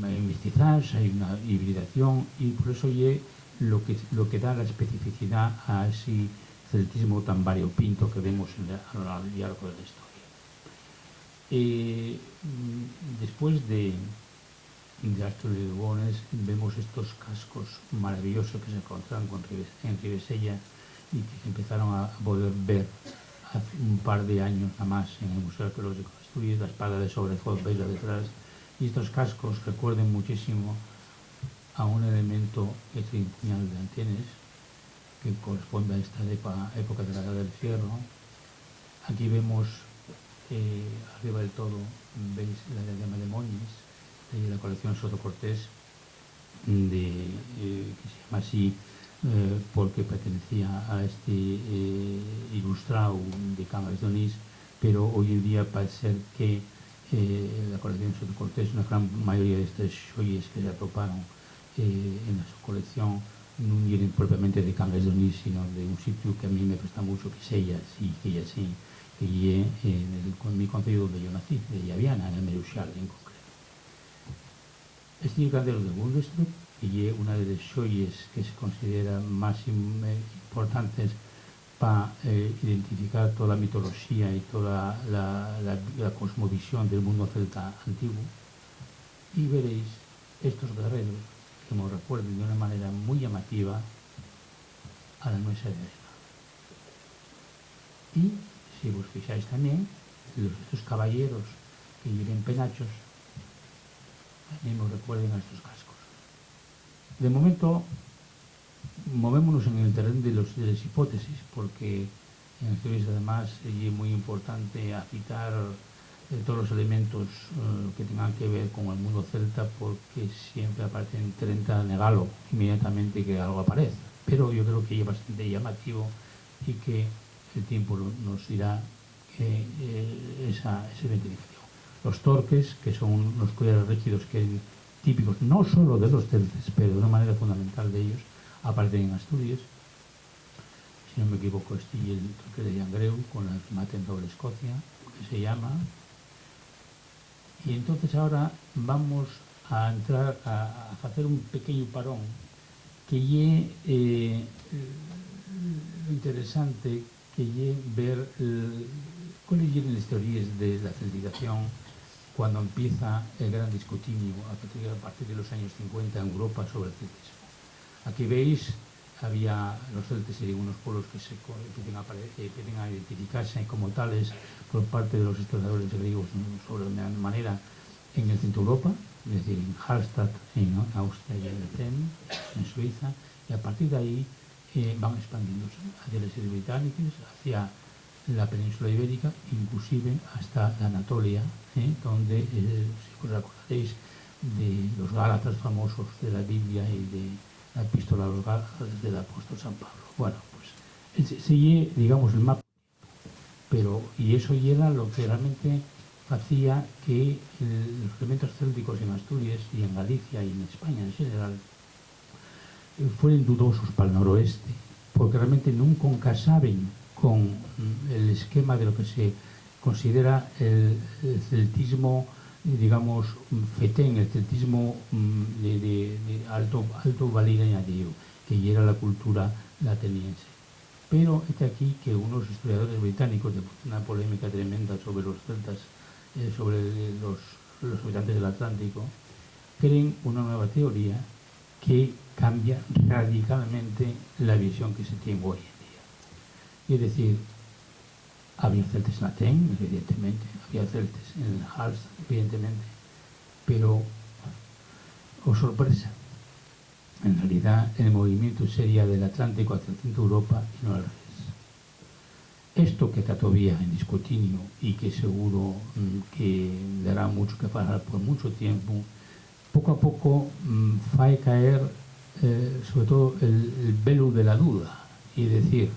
mestizaje, hay una hibridación, y por eso es lo que da la especificidad a ese celtismo tan variopinto que vemos a lo largo de la historia. Después de Asturias y Lugones vemos estos cascos maravillosos que se encontraron en Ribesella y que se empezaron a poder ver hace un par de años nada más en el Museo Arqueológico de Asturias, la espada de Sobrefoz, veis detrás, y estos cascos recuerden muchísimo a un elemento tripuñal de Antenes que corresponde a esta época de la Edad del Fierro. Aquí vemos arriba del todo, veis la diadema de Moñes, de la colección Soto Cortés, que se llama así porque pertenecía a este ilustrado de Cangas de Onís, pero hoy en día parece ser que la colección Soto Cortés, una gran mayoría de estas joyas que se atoparon en su colección, no vienen propiamente de Cangas de Onís, sino de un sitio que a mí me presta mucho, que es ella, sí, que ella sí, que es mi concello donde yo nací, de Llaviana, en el Meruxal en concreto. Este es el candelo de Bundestrup, que es una de las joyas que se considera más importantes para identificar toda la mitología y toda la cosmovisión del mundo celta antiguo. Y veréis estos guerreros que nos recuerden de una manera muy llamativa a la nuestra guerra. Y si vos fijáis también, estos caballeros que lleven penachos también nos recuerden a estos cascos. De momento, movémonos en el terreno de las hipótesis, porque en Asturias además es muy importante citar todos los elementos que tengan que ver con el mundo celta, porque siempre aparecen 30 negalo inmediatamente que algo aparece. Pero yo creo que es bastante llamativo y que el tiempo nos dirá esa identificación. Los torques, que son los collares rígidos que típicos no solo de los celtas, pero de una manera fundamental de ellos, aparecen en Asturias. Si no me equivoco, este es el torque de Llangreu, con el remate en doble Escocia, que se llama. Y entonces ahora vamos a entrar a hacer un pequeño parón, que es lo interesante, que es ver cuáles son las teorías de la celtización cuando empieza el gran discutinio a partir de los años 50 en Europa sobre el celtismo. Aquí veis, había los celtas y unos pueblos que empiezan a identificarse como tales por parte de los historiadores griegos sobre una manera en el centro de Europa, es decir, en Hallstatt, en Austria y en Lecen, en Suiza, y a partir de ahí van expandiéndose hacia las Islas Británicas, hacia la península ibérica, inclusive hasta la Anatolia, donde, si os acordaréis, de los Gálatas famosos de la Biblia y de la epístola a los Gálatas del apóstol San Pablo. Bueno, pues sigue, digamos, el mapa, pero, y eso ya era lo que realmente hacía que los elementos célticos en Asturias y en Galicia y en España en general fueron dudosos para el noroeste, porque realmente nunca casaban con el esquema de lo que se considera el celtismo, digamos, fetén, el celtismo de alto valor añadido, que ya era la cultura ateniense. Pero es aquí que unos historiadores británicos, después de una polémica tremenda sobre los celtas, sobre los habitantes del Atlántico, creen una nueva teoría que cambia radicalmente la visión que se tiene hoy en día. Y es decir, había celtes en Aten, evidentemente, había celtes en el Hallstatt, evidentemente, pero, oh sorpresa, en realidad el movimiento sería del Atlántico hacia el centro de Europa y no al revés. Esto que está todavía en discutinio y que seguro que dará mucho que hablar por mucho tiempo, poco a poco fae caer sobre todo el velo de la duda, y decir,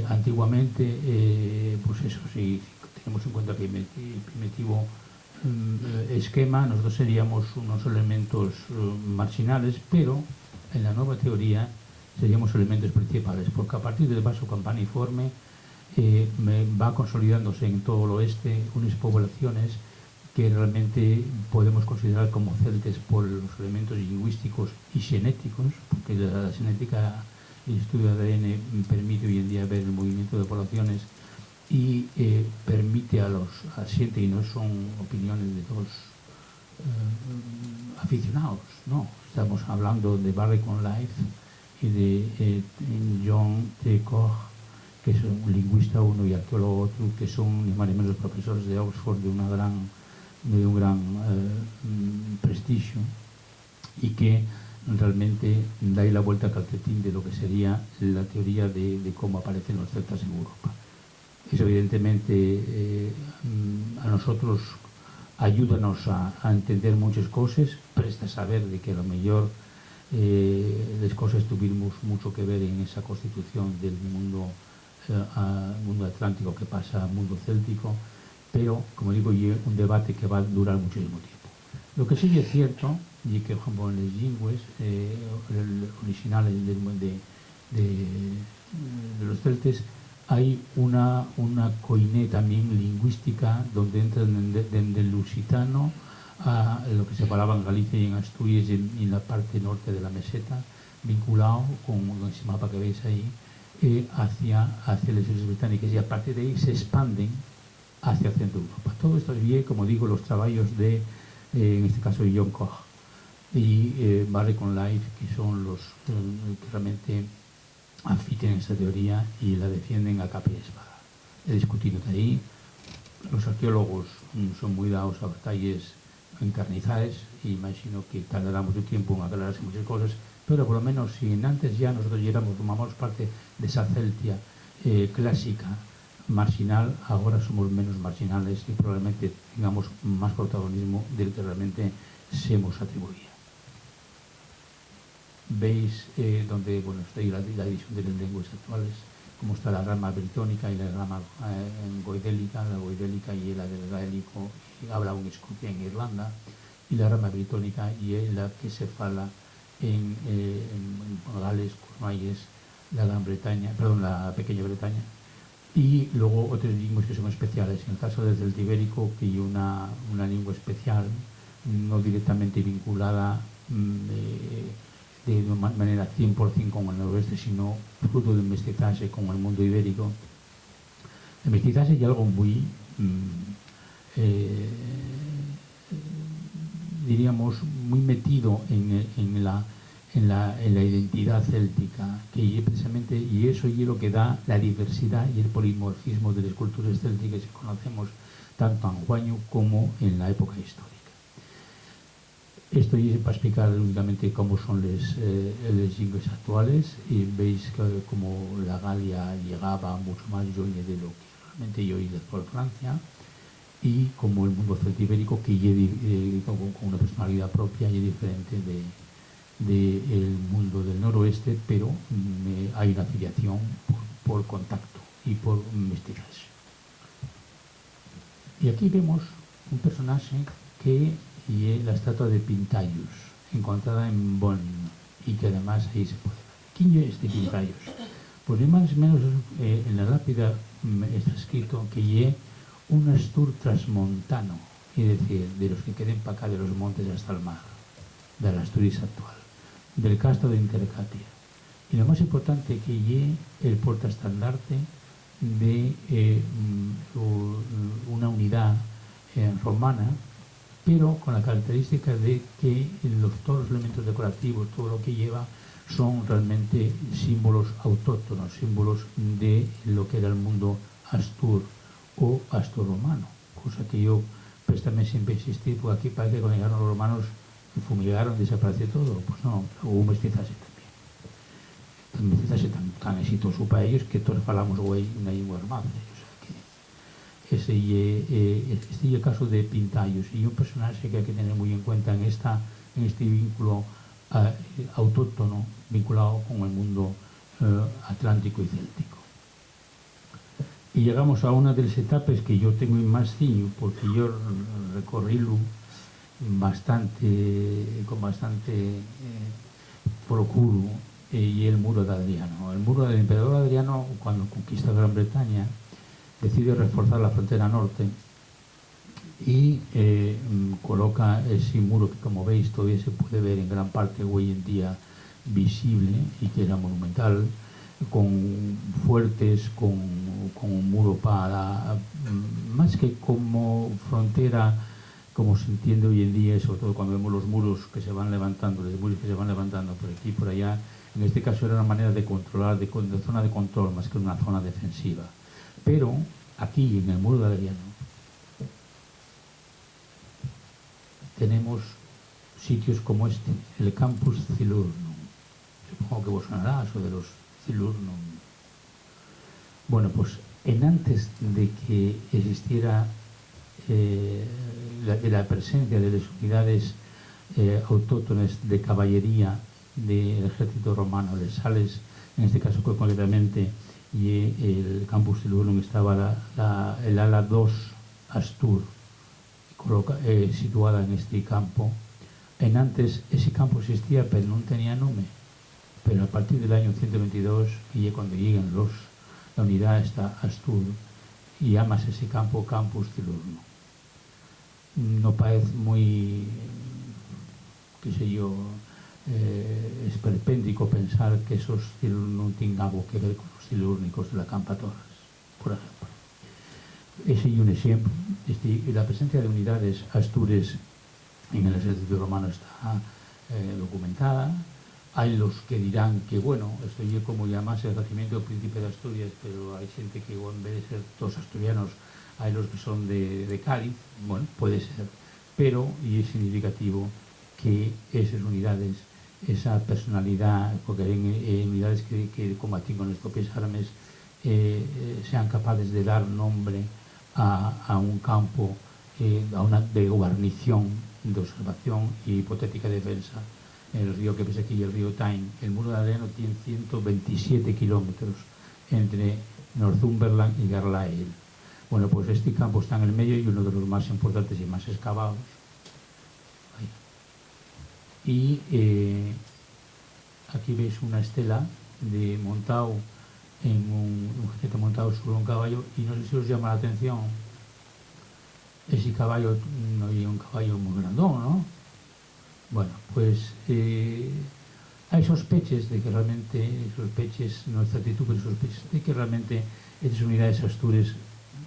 antiguamente, pues eso, si tenemos en cuenta que el primitivo esquema, nosotros seríamos unos elementos marginales, pero en la nueva teoría seríamos elementos principales, porque a partir del vaso campaniforme va consolidándose en todo el oeste unas poblaciones que realmente podemos considerar como celtes por los elementos lingüísticos y genéticos, porque la genética y el estudio de ADN permite hoy en día ver el movimiento de poblaciones y permite a los asientes, y no son opiniones de dos aficionados, no, estamos hablando de Barry Conlife y de John T. Koch, que es un lingüista uno y arqueólogo otro, que son ni más ni menos profesores de Oxford de un gran prestigio, y que realmente da ahí la vuelta al calcetín de lo que sería la teoría de cómo aparecen los celtas en Europa. Eso evidentemente a nosotros ayúdanos a entender muchas cosas, presta a saber de que a lo mejor las cosas tuvimos mucho que ver en esa constitución del mundo atlántico que pasa al mundo céltico, pero, como digo, es un debate que va a durar muchísimo tiempo. Lo que sí es cierto, y que, por ejemplo, en las lingües originales de los celtes, hay una coiné también lingüística donde entran desde el lusitano a lo que se hablaba en Galicia y en Asturias y en la parte norte de la meseta, vinculado con ese mapa que veis ahí, hacia las islas británicas, y a partir de ahí se expanden hacia el centro de Europa. Todo esto es, como digo, los trabajos de, en este caso, de John Koch y Barry Conlife, que son los que realmente afiten esta teoría y la defienden a capa y espada. He discutido de ahí. Los arqueólogos son muy dados a batallas encarnizadas, y imagino que tardará mucho tiempo en aclararse muchas cosas, pero por lo menos si antes ya nosotros tomamos parte de esa celtia clásica marginal, ahora somos menos marginales y probablemente tengamos más protagonismo del que realmente se nos atribuía. Veis donde está ahí la división de las lenguas actuales, cómo está la rama britónica y la rama goidélica, la goidélica y la del gaélico, y habla un Escocia en Irlanda, y la rama britónica y la que se fala en Gales, Cornualles, la Gran Bretaña, perdón, la Pequeña Bretaña, y luego otras lenguas que son especiales. En el caso del celtibérico, que hay una lengua especial, no directamente vinculada de manera 100% con el noroeste, sino fruto de mestizaje con el mundo ibérico. El mestizaje es algo muy, diríamos, muy metido en la identidad céltica, que precisamente, y eso es lo que da la diversidad y el polimorfismo de las culturas célticas que conocemos tanto anguaño como en la época histórica. Esto es para explicar únicamente cómo son las lenguas actuales, y veis que como la Galia llegaba mucho más joya de lo que realmente hoy es por Francia, y como el mundo celtibérico, que con una personalidad propia y diferente del mundo del noroeste, pero hay una afiliación por contacto y por mestizaje. Y aquí vemos un personaje que es la estatua de Pintayus, encontrada en Bonn, y que además ahí se puede ver. ¿Quién es este Pintayus? Pues más o menos en la lápida está escrito que es un Astur transmontano, es decir, de los que queden para acá de los montes hasta el mar, de la Asturias actual, del castro de Intercatia. Y lo más importante que es el portaestandarte de una unidad romana, pero con la característica de que todos los elementos decorativos, todo lo que lleva, son realmente símbolos autóctonos, símbolos de lo que era el mundo astur o asturromano, cosa que yo préstame siempre insistir, porque aquí parece que cuando llegaron los romanos fumigaron, desapareció todo. Pues no, hubo un mestizaje también. Un mestizaje tan exitoso para ellos que todos falamos hoy una lengua hermana. Este es el caso de Pintayus, y un personaje que hay que tener muy en cuenta en este vínculo autóctono vinculado con el mundo atlántico y céltico. Y llegamos a una de las etapas que yo tengo en más ciño, porque yo recorrílo con bastante procuro, y el muro de Adriano. El muro del emperador Adriano, cuando conquista Gran Bretaña, decide reforzar la frontera norte y coloca ese muro que, como veis, todavía se puede ver en gran parte hoy en día visible y que era monumental, con fuertes, con un muro para, más que como frontera, como se entiende hoy en día, sobre todo cuando vemos los muros que se van levantando, los muros que se van levantando por aquí y por allá. En este caso era una manera de controlar, de zona de control, más que una zona defensiva. Pero aquí, en el muro de Adriano, tenemos sitios como este, el Campus Silurnum. Supongo que vos sonará eso de los Silurnum. Bueno, pues antes de que existiera la presencia de las unidades autóctonas de caballería del ejército romano, de Sales, en este caso concretamente, y el Campus Silurnum estaba el ala 2 Astur, situada en este campo. Antes ese campo existía, pero no tenía nombre. Pero a partir del año 122, y cuando llegan la unidad está Astur, y llamas ese campo Campus Silurnum. No parece muy, qué sé yo, esperpéntico pensar que esos Silurnum tienen algo que ver con los silúrnicos de la Campa Torres, por ejemplo. Ese es un ejemplo. La presencia de unidades astures en el ejército romano está documentada. Hay los que dirán que, bueno, esto es como llamarse el regimiento del príncipe de Asturias, pero hay gente que, en vez de ser todos asturianos, hay los que son de Cádiz. Bueno, puede ser, pero y es significativo que esas unidades, esa personalidad, porque hay unidades que combatían con las propias armas, sean capaces de dar nombre a un campo, a una de guarnición, de observación y hipotética defensa. El río que ves aquí, el río Tyne. El muro de Adriano tiene 127 kilómetros entre Northumberland y Carlisle. Bueno, pues este campo está en el medio y uno de los más importantes y más excavados. Y aquí veis una estela de montado en un jinete montado sobre un caballo, y no sé si os llama la atención, ese caballo no es un caballo muy grandón, ¿no? Bueno, pues hay sospechas de que realmente, no es certitud, pero sospechas de que realmente estas unidades astures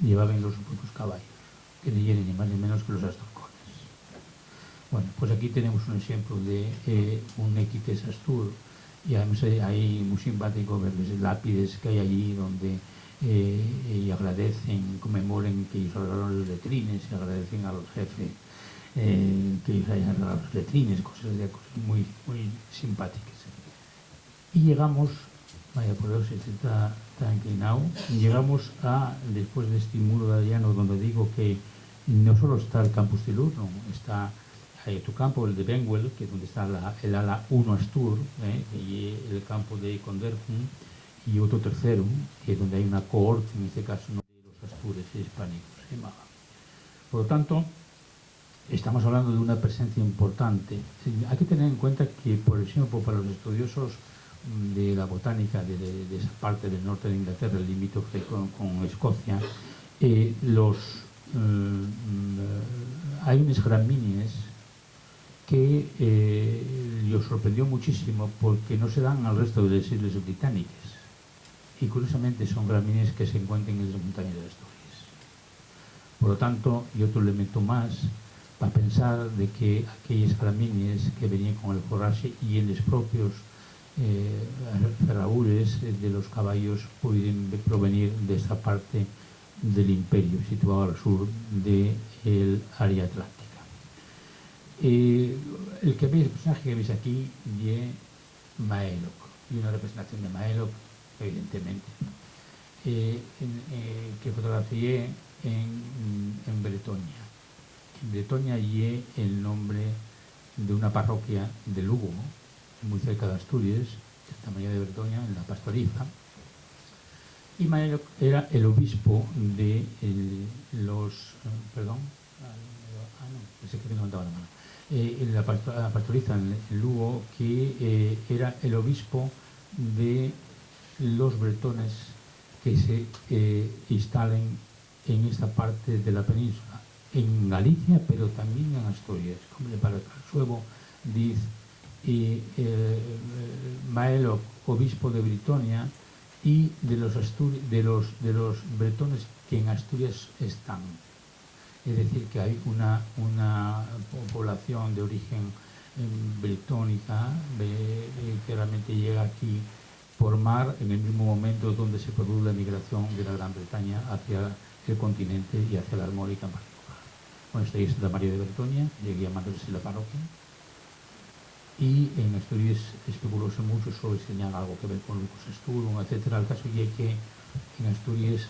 llevaban los propios caballos, que ni eran ni más ni menos que los asturcones. Bueno, pues aquí tenemos un ejemplo de un equites astur, y además hay muy simpático ver los lápides que hay allí donde y agradecen, conmemoren que ellos arreglaron los letrines, y agradecen al jefe que ellos hayan arreglado los letrines, cosas muy, muy simpáticas. Y llegamos, vaya por Dios, está inclinado, y llegamos a, después de este muro de Adriano, donde digo que no solo está el campus de Lourdes, no, está otro campo, el de Benguel, que es donde está el ala 1 Astur, y el campo de Conderham, y otro tercero, que es donde hay una cohorte, en este caso no de los Astures hispánicos en Málaga. Por lo tanto, estamos hablando de una presencia importante. Hay que tener en cuenta que, por ejemplo, para los estudiosos de la botánica de esa parte del norte de Inglaterra, el limítrofe con Escocia, hay unas gramíneas que les sorprendió muchísimo porque no se dan al resto de las islas británicas. Y curiosamente son gramíneas que se encuentran en las montañas de Asturias. Por lo tanto, y otro elemento más para pensar de que aquellas gramíneas que venían con el forraje y en los propios ferraúres de los caballos pueden provenir de esta parte del imperio situado al sur del área atlántica. El personaje que veis aquí es Maelok, y una representación de Maelok, evidentemente, que fotografié en Bretonia. En Bretonia y el nombre de una parroquia de Lugo, muy cerca de Asturias, Santa María de Bretonia, en la Pastoriza. Y Maelok era el obispo de los... perdón, pensé que me levantaba la mano. En la Pastoriza, en Lugo, que era el obispo de los bretones que se instalen en esta parte de la península, en Galicia, pero también en Asturias. Como para el suevo dice Maelok, obispo de Bretonia, y de los bretones que en Asturias están. Es decir, que hay una población de origen britónica que realmente llega aquí por mar en el mismo momento donde se produce la migración de la Gran Bretaña hacia el continente y hacia la Armórica en particular. Bueno, esta es Santa María de Bretonia, llegué llamándose la parroquia. Y en Asturias especulóse mucho sobre si tenían algo que ver con Lucas Asturum, etc. El caso es que en Asturias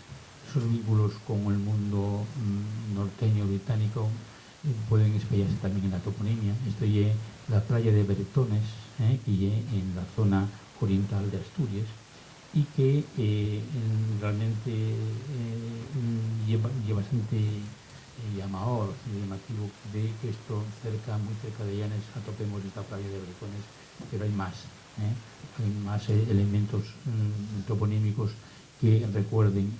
esos vínculos con el mundo norteño británico pueden espellarse también en la toponimia. Esto es la playa de Bretones, que es en la zona oriental de Asturias, y que realmente lleva bastante llamador, llamativo de que esto muy cerca de Llanes atopemos esta playa de Bretones, pero hay más elementos toponímicos que recuerden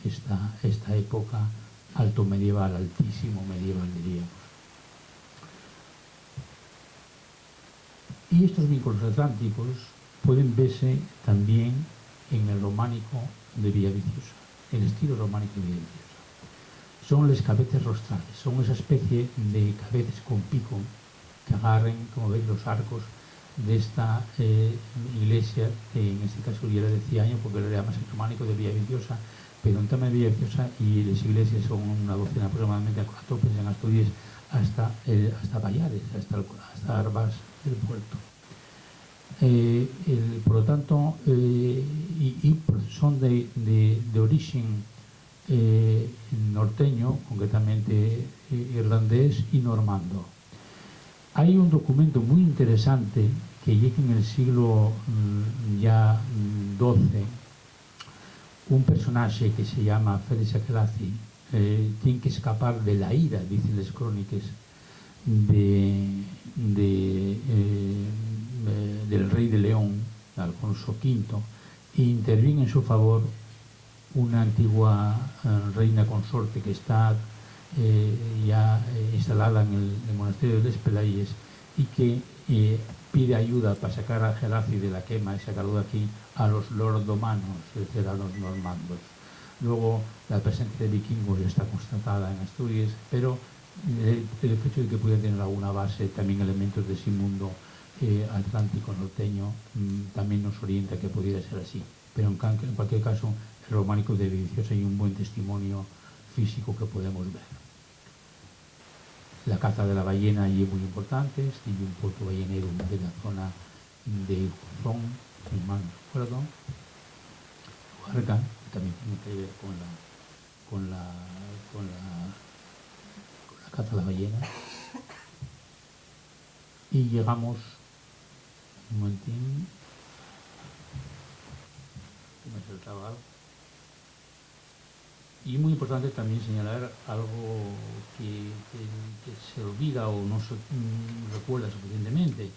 esta época alto medieval, altísimo medieval, diríamos. Y estos vínculos atlánticos pueden verse también en el románico de Villaviciosa, el estilo románico de Villaviciosa. Son las cabezas rostrales, son esa especie de cabezas con pico que agarren, como veis, los arcos de esta iglesia, que en este caso ya era de Ciaño, porque era más el románico de Villaviciosa, pero en tema de Villaviciosa y las iglesias son una docena aproximadamente a topes en Asturias hasta Vallares, hasta Arbas del Puerto. Por lo tanto, son de origen norteño, concretamente irlandés y normando. Hay un documento muy interesante que llega en el siglo ya XII, un personaje que se llama Félix Aquelazi tiene que escapar de la ira, dicen las crónicas, del rey de León, Alfonso V, e interviene en su favor una antigua reina consorte que está ya instalada en el monasterio de Espelayes y que pide ayuda para sacar a Gelaci de la quema y sacarlo de aquí a los lordomanos, es decir, a los normandos. Luego la presencia de vikingos está constatada en Asturias, pero el hecho de que pudiera tener alguna base, también elementos de ese mundo atlántico norteño, también nos orienta a que pudiera ser así. Pero en cualquier caso, el románico de Villaviciosa hay un buen testimonio físico que podemos ver. La caza de la ballena allí es muy importante, tiene un puerto ballenero de la zona de Uzón, si mal no recuerdo, Huarca, que también tiene que ver con la caza la ballena. Y llegamos, un momentín, que me saltaba algo. Y muy importante también señalar algo que se olvida o no se recuerda suficientemente,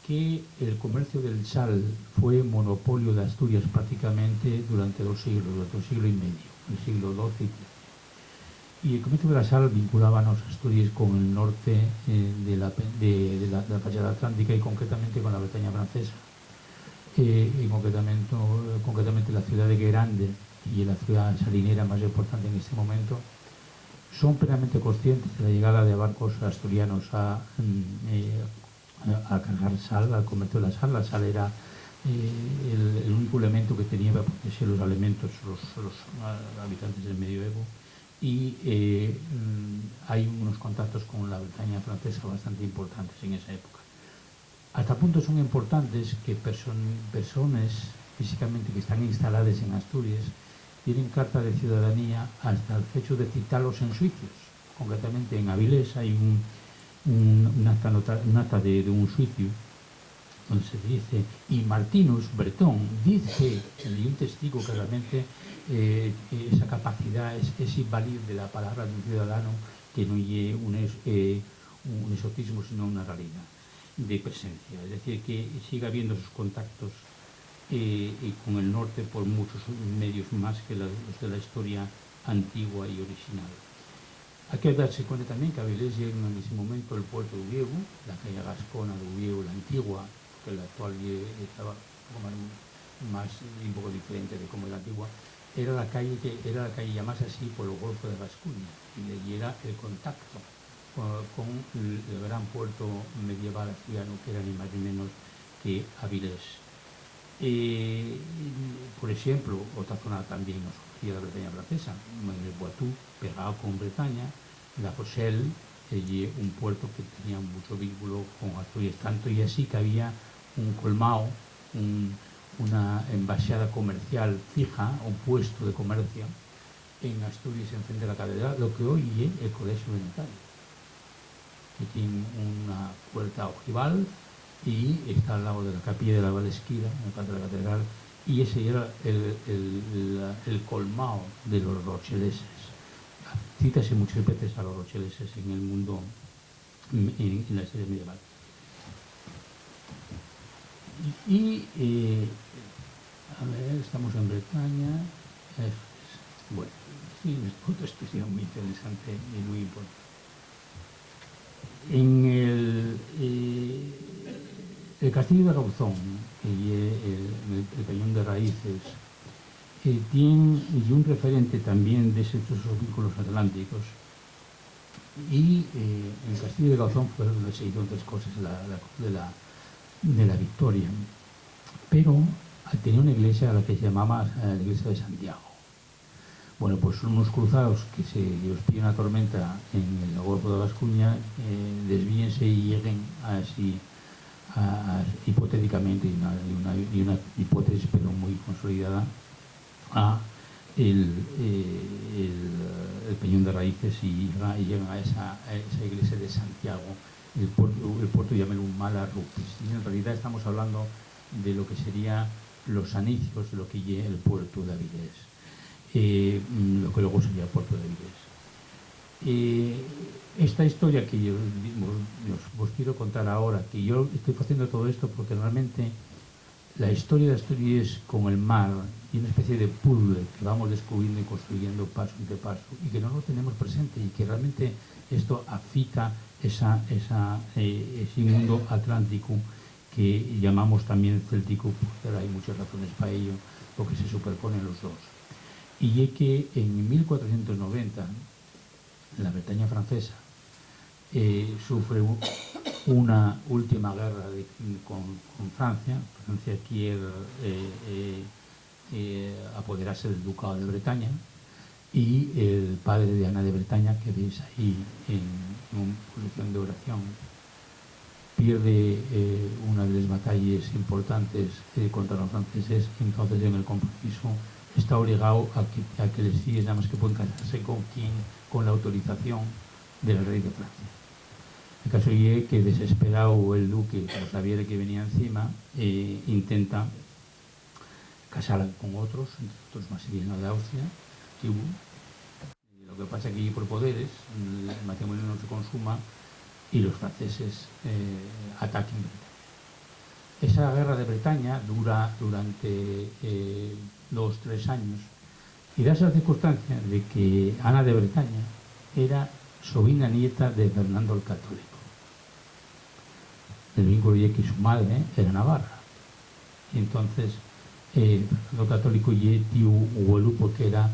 que el comercio del sal fue monopolio de Asturias prácticamente durante 2 siglos, durante un siglo y medio, el siglo XII y XIII. Y el comercio de la sal vinculaba a Asturias con el norte de la fachada atlántica y concretamente con la Bretaña francesa. Y concretamente la ciudad de Guérande y la ciudad salinera más importante en este momento son plenamente conscientes de la llegada de barcos asturianos a cargar sal, al comercio de la sal. La sal era el único elemento que tenía para proteger los alimentos los habitantes del medioevo. Y hay unos contactos con la Bretaña francesa bastante importantes en esa época. Hasta punto son importantes que personas físicamente que están instaladas en Asturias tienen carta de ciudadanía hasta el hecho de citarlos en juicios. Concretamente en Avilés hay un acta de un juicio donde se dice, y Martinus Bretón dice, y un testigo que realmente esa capacidad es invalir de la palabra de un ciudadano que no lleve un exotismo sino una realidad de presencia, es decir, que siga habiendo esos contactos y con el norte por muchos medios más que los de la historia antigua y original. Hay que darse cuenta también que Avilés llega en ese momento el puerto de Ubiego, la calle Gascona de Ubiego, la antigua, que la actual estaba un poco diferente de como la antigua, era la calle llamada así por el Golfo de Gascuña, y era el contacto con el gran puerto medieval asturiano, que era ni más ni menos que Avilés. Por ejemplo, otra zona también nos surgía la Bretaña francesa, el Poitou, pegado con Bretaña, La Rochelle, un puerto que tenía mucho vínculo con Asturias, tanto y así que había un colmao, una embajada comercial fija, un puesto de comercio en Asturias, en frente de la catedral, lo que hoy es el Colegio Elemental, que tiene una puerta ojival y está al lado de la capilla de la Valesquira, en el patio de la catedral, y ese era el colmao de los rocheleses. Cítase muchas veces a los rocheleses en el mundo, en la historia medieval. A ver, estamos en Bretaña. Bueno, sí, es otra expresión muy interesante y muy importante. En el castillo de Gauzón, el Peñón de Raíces, tiene un referente también de esos vínculos atlánticos. Y en el castillo de Gauzón fue donde se hicieron 3 cosas de la Victoria, pero tenía una iglesia a la que se llamaba la iglesia de Santiago. Bueno, pues unos cruzados que os pide una tormenta en el Golfo de Gascuña, desvíense y lleguen así hipotéticamente, y una hipótesis pero muy consolidada, a el Peñón de Raíces y llegan a esa iglesia de Santiago, el puerto llámelo un mala rupis. Y en realidad estamos hablando de lo que sería los anicios de lo que es el puerto de Avilés, lo que luego sería el puerto de Avilés. Esta historia que yo os quiero contar ahora, que yo estoy haciendo todo esto porque realmente la historia de Asturias con el mar y una especie de puzzle que vamos descubriendo y construyendo paso ante paso y que no lo tenemos presente, y que realmente esto afita ese mundo atlántico que llamamos también céltico, porque hay muchas razones para ello, porque se superponen los dos. Y es que en 1490 la Bretaña francesa sufre una última guerra con Francia. Francia quiere apoderarse del ducado de Bretaña, y el padre de Ana de Bretaña, que veis ahí en una posición de oración, pierde una de las batallas importantes contra los franceses. Entonces, en el compromiso está obligado a que les fíes, nada más que pueden casarse con la autorización del rey de Francia. El caso es que, desesperado el duque, por saber que venía encima, intenta casarla con otros, entre otros Maximiliano de Austria, que hubo. Lo que pasa es que por poderes el matrimonio no se consuma y los franceses atacan Bretaña. Esa guerra de Bretaña dura durante 2-3 años y da esa circunstancia de que Ana de Bretaña era sobrina nieta de Fernando el Católico. El vínculo es que su madre era navarra. Y entonces Fernando el Católico y tío abuelo porque era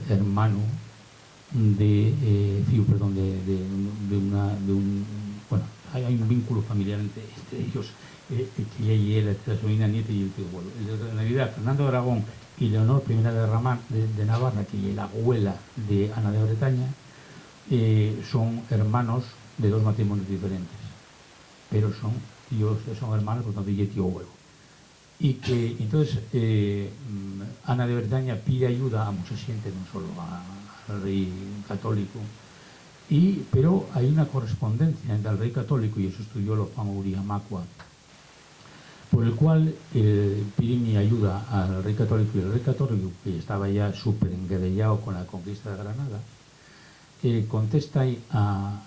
hermano de bueno, hay un vínculo familiar entre ellos, que ella era la sobrina nieta y el tío abuelo. En realidad, Fernando de Aragón y Leonor I de Navarra, que es la abuela de Ana de Bretaña, son hermanos de dos matrimonios diferentes, pero son hermanos, por tanto, y tío abuelo. Y que entonces Ana de Bretaña pide ayuda a mucha gente, no solo al rey católico, pero hay una correspondencia entre el rey católico, y eso estudió lo Juan Uriamacua, por el cual piden ayuda al rey católico, y el rey católico, que estaba ya súper enguerrillado con la conquista de Granada, contesta a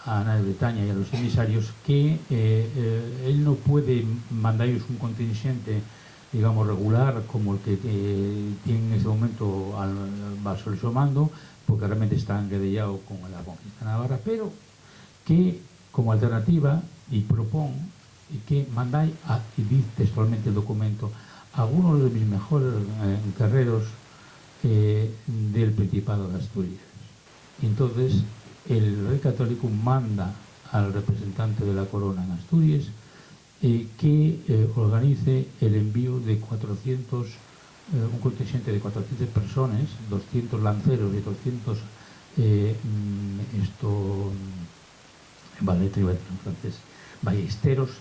Ana de Bretaña y a los emisarios que él no puede mandarles un contingente, digamos, regular como el que tiene en ese momento bajo su mando, porque realmente está enguerrillado con la conquista navarra, pero que como alternativa y propone que mandáis, y dice textualmente el documento, a algunos de mis mejores guerreros del Principado de Asturias. Entonces el rey católico manda al representante de la corona en Asturias que organice el envío de 400, un contingente de 400 personas, 200 lanceros y 200 ballesteros,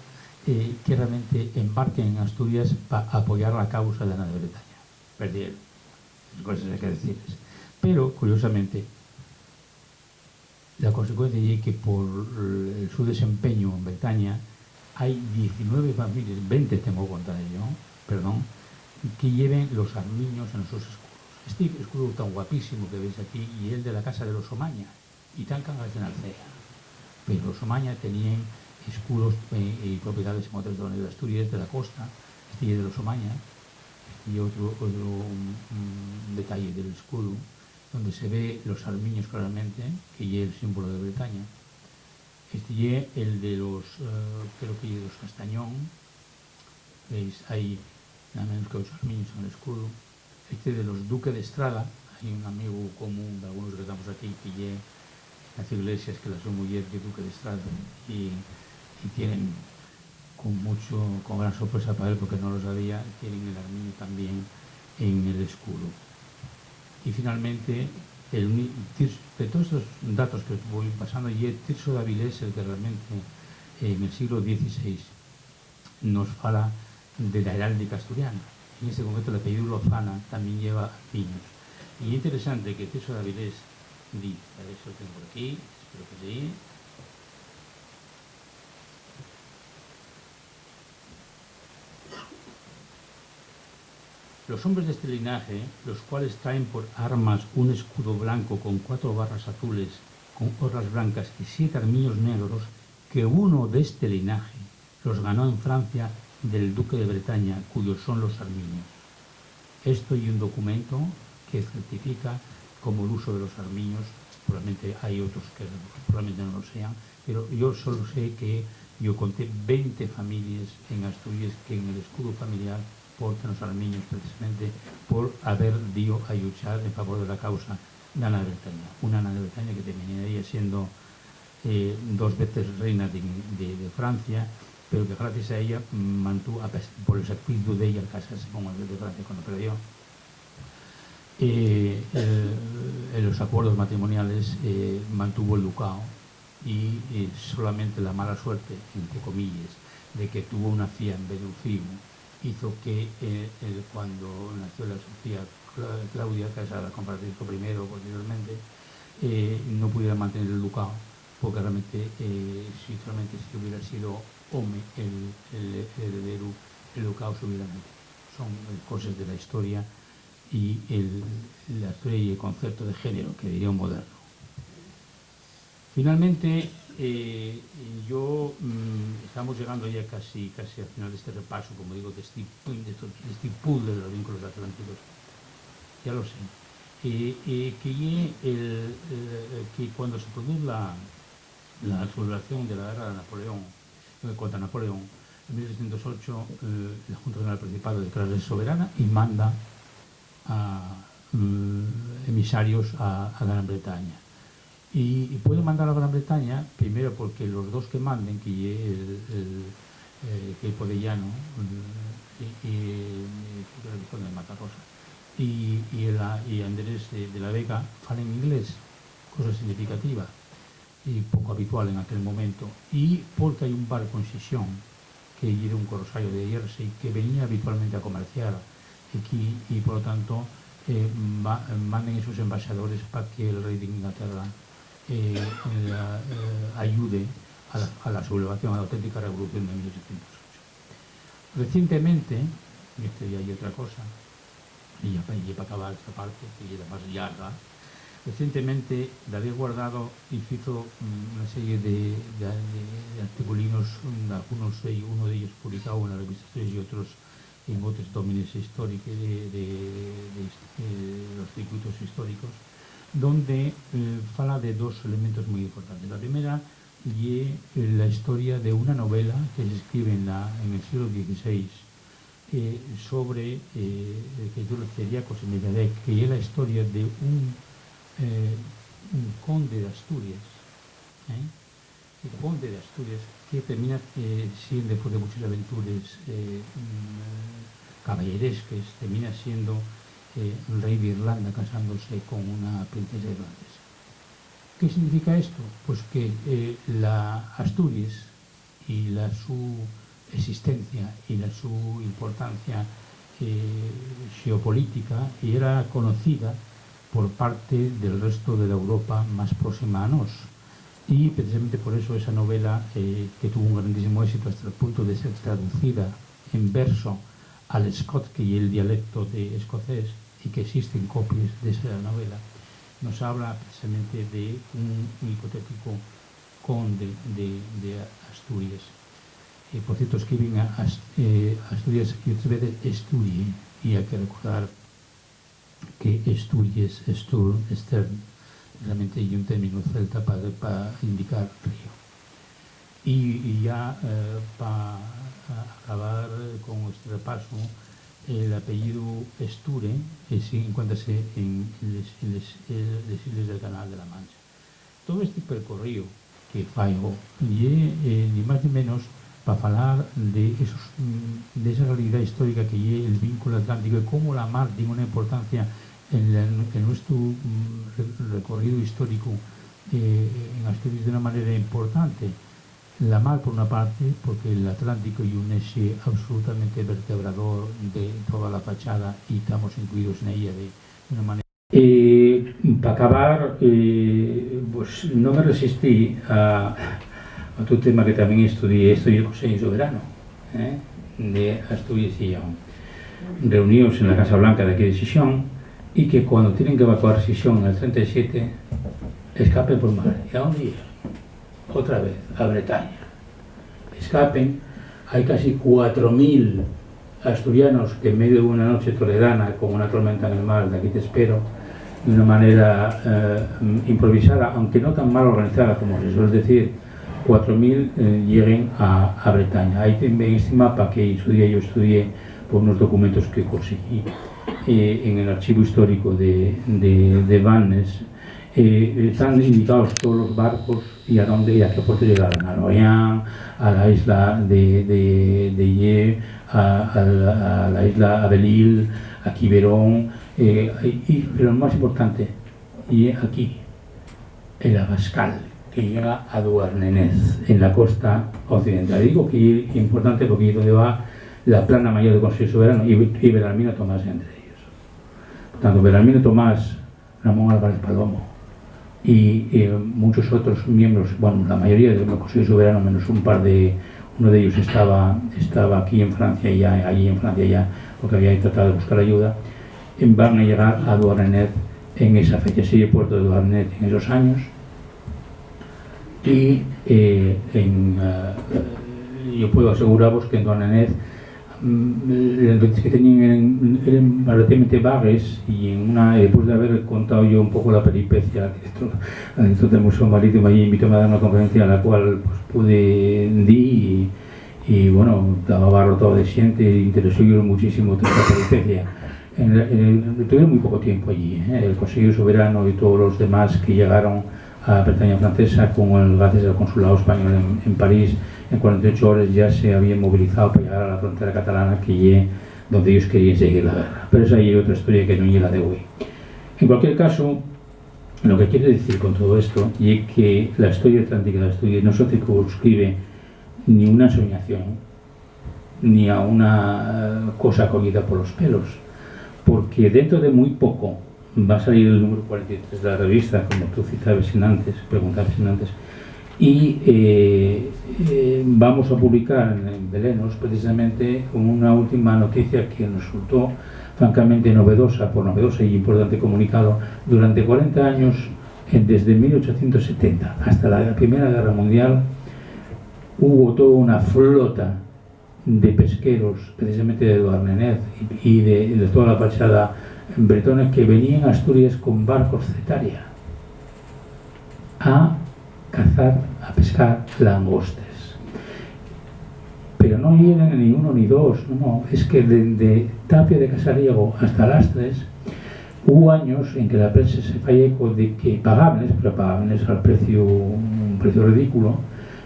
que realmente embarquen en Asturias para apoyar la causa de Ana de Bretaña. Perdieron, cosas hay que decirles. Pero, curiosamente, la consecuencia es que por su desempeño en Bretaña hay 19 familias, 20 tengo que contar yo, perdón, que lleven los armiños en sus escudos. Este escudo tan guapísimo que veis aquí, y el de la casa de los Omaña, y tan cangas en Alcea. Pero los Omaña tenían escudos y propiedades en otras zonas de Asturias, de la costa, este de los Omaña, y otro detalle del escudo, donde se ve los armiños claramente, que es el símbolo de Bretaña. Este es el de los, creo que de los Castañón, veis, hay nada menos que 8 armiños en el escudo. Este de los Duque de Estrada, hay un amigo común de algunos que estamos aquí, que es las iglesias, que la son mujer de Duque de Estrada, y tienen con gran sorpresa para él, porque no lo sabía, tienen el armiño también en el escudo. Y finalmente, de todos estos datos que voy pasando, y el Tirso de Avilés, el que realmente en el siglo XVI nos fala de la heráldica asturiana. En este concreto el apellido Lozana también lleva armiños. Y es interesante que Tirso de Avilés dice, a ver si lo tengo por aquí, espero que sí. Los hombres de este linaje, los cuales traen por armas un escudo blanco con 4 barras azules, con orlas blancas y 7 armiños negros, que uno de este linaje los ganó en Francia del duque de Bretaña, cuyos son los armiños. Esto y un documento que certifica como el uso de los armiños. Probablemente hay otros que probablemente no lo sean, pero yo solo sé que yo conté 20 familias en Asturias que en el escudo familiar portan los armiños, precisamente por haber dio a luchar en favor de la causa de Ana de Bretaña. Una Ana de Bretaña que terminaría siendo 2 veces reina de Francia, pero que gracias a ella mantuvo, por el sacrificio de ella al casarse con el rey de Francia cuando perdió, en los acuerdos matrimoniales mantuvo el ducado, y solamente la mala suerte, entre comillas, de que tuvo una fía en vez de un figo, hizo que cuando nació la Sofía Claudia, casada con Francisco I posteriormente, no pudiera mantener el ducado, porque realmente, si solamente si hubiera sido home el heredero, el ducado se hubiera metido. Son cosas de la historia y la historia y el concepto de género, que diría un moderno. Finalmente, estamos llegando ya casi al final de este repaso, como digo, de este pool de los vínculos atlánticos. Ya lo sé. Que cuando se produce la celebración de la guerra de Napoleón contra Napoleón en 1708, la Junta General del Principado declara soberana y manda a emisarios a Gran Bretaña. Y puede mandar a Gran Bretaña primero porque los dos que manden, que el Podellano de Matarrosa y Andrés de la Vega falan inglés, cosa significativa y poco habitual en aquel momento, y porque hay un barco en Sisión que era un corsario de Jersey que venía habitualmente a comerciar aquí, y por lo tanto manden esos embajadores para que el rey de Inglaterra ayude a la sublevación, a la auténtica revolución de 1808. Recientemente, y esto ya hay otra cosa, y ya para acabar esta parte, que era más larga, recientemente David Guardado hizo una serie de articulinos, uno de ellos publicado en la revista Historias y otros en otros dominios históricos de los circuitos históricos, donde fala de dos elementos muy importantes. La primera y la historia de una novela que se escribe en el siglo XVI sobre que yo Ceriaco Semelladec, que es la historia de un conde de Asturias, el conde de Asturias, que termina siendo, después de muchas aventuras caballerescas, termina siendo rey de Irlanda, casándose con una princesa irlandesa. ¿Qué significa esto? Pues que la Asturias y su existencia y su importancia geopolítica era conocida por parte del resto de la Europa más próxima a nos, y precisamente por eso esa novela, que tuvo un grandísimo éxito hasta el punto de ser traducida en verso al Scot, que es el dialecto de escocés, y que existen copias de esa novela, nos habla precisamente de un hipotético conde de Asturias. Por cierto, escriben Asturias y otras veces Esturie, y hay que recordar que Asturias, Stern, realmente hay un término celta para indicar río. Y ya para acabar con este repaso, el apellido Esture encuentra en las islas del Canal de la Mancha. Todo este percorrido que faigo ni más ni menos para hablar de esa realidad histórica que es el vínculo atlántico y cómo la mar tiene una importancia en nuestro recorrido histórico en Asturias de una manera importante. La mar, por una parte, porque el Atlántico es un eje absolutamente vertebrador de toda la fachada y estamos incluidos en ella de una manera. Para acabar, pues no me resistí a otro tema que también estudié, esto y el Consejo Soberano de Asturias y Lleón, reunidos en la Casa Blanca de aquí de Sisión, y que cuando tienen que evacuar Sisión en el 37 escapen por mar. ¿Y a dónde llegan? Otra vez, a Bretaña. Escapen, hay casi 4.000 asturianos que en medio de una noche toledana, con una tormenta en el mar, de aquí te espero, de una manera improvisada, aunque no tan mal organizada como se suele decir, 4.000 lleguen a Bretaña. Ahí ven este mapa que en su día yo estudié por unos documentos que conseguí en el archivo histórico de Vannes. Están indicados todos los barcos y a dónde y a qué puerto llegaron, a Noyán, a la isla de Ye, a la isla Abelil, a Quiberón, pero lo más importante, y aquí, el Abascal, que llega a Douarnenez, en la costa occidental. Digo que es importante porque es donde va la plana mayor del Consejo Soberano y Belarmino Tomás entre ellos. Por tanto, Belarmino Tomás, Ramón Álvarez Palomo, y muchos otros miembros, bueno, la mayoría del Consejo Soberano, menos uno de ellos estaba aquí en Francia ya, allí en Francia ya, porque había tratado de buscar ayuda, van a llegar a Douarnenez en esa fecha, sí, el puerto de Douarnenez en esos años, y yo puedo aseguraros que en Douarnenez las noticias que tenían eran relativamente vagas, y después de haber contado yo un poco la peripecia del Museo Marítimo, allí invitó a dar una conferencia a la cual pues, pude ir y bueno, estaba abarrotado de gente, interesó yo muchísimo toda la peripecia. Tuvieron muy poco tiempo allí, el Consejo Soberano y todos los demás que llegaron a Bretaña Francesa, gracias al consulado español en París, en 48 horas ya se habían movilizado para llegar a la frontera catalana, que es donde ellos querían seguir la guerra. Pero esa es otra historia que no es la de hoy. En cualquier caso, lo que quiero decir con todo esto es que la historia atlántica no se circunscribe ni una soñación, ni a una cosa cogida por los pelos, porque dentro de muy poco va a salir el número 43 de la revista, como tú preguntabas antes, y vamos a publicar en Belenos precisamente una última noticia que nos resultó francamente novedosa y importante comunicado. Durante 40 años, desde 1870 hasta la Primera Guerra Mundial, hubo toda una flota de pesqueros, precisamente de Douarnenez y de toda la fachada bretona, que venían a Asturias con barcos cetaria a cazar, a pescar langostes. Pero no eran ni uno ni dos, no, es que de Tapia de Casariego hasta Lastres hubo años en que la prensa se falla eco de que pagaban al un precio ridículo,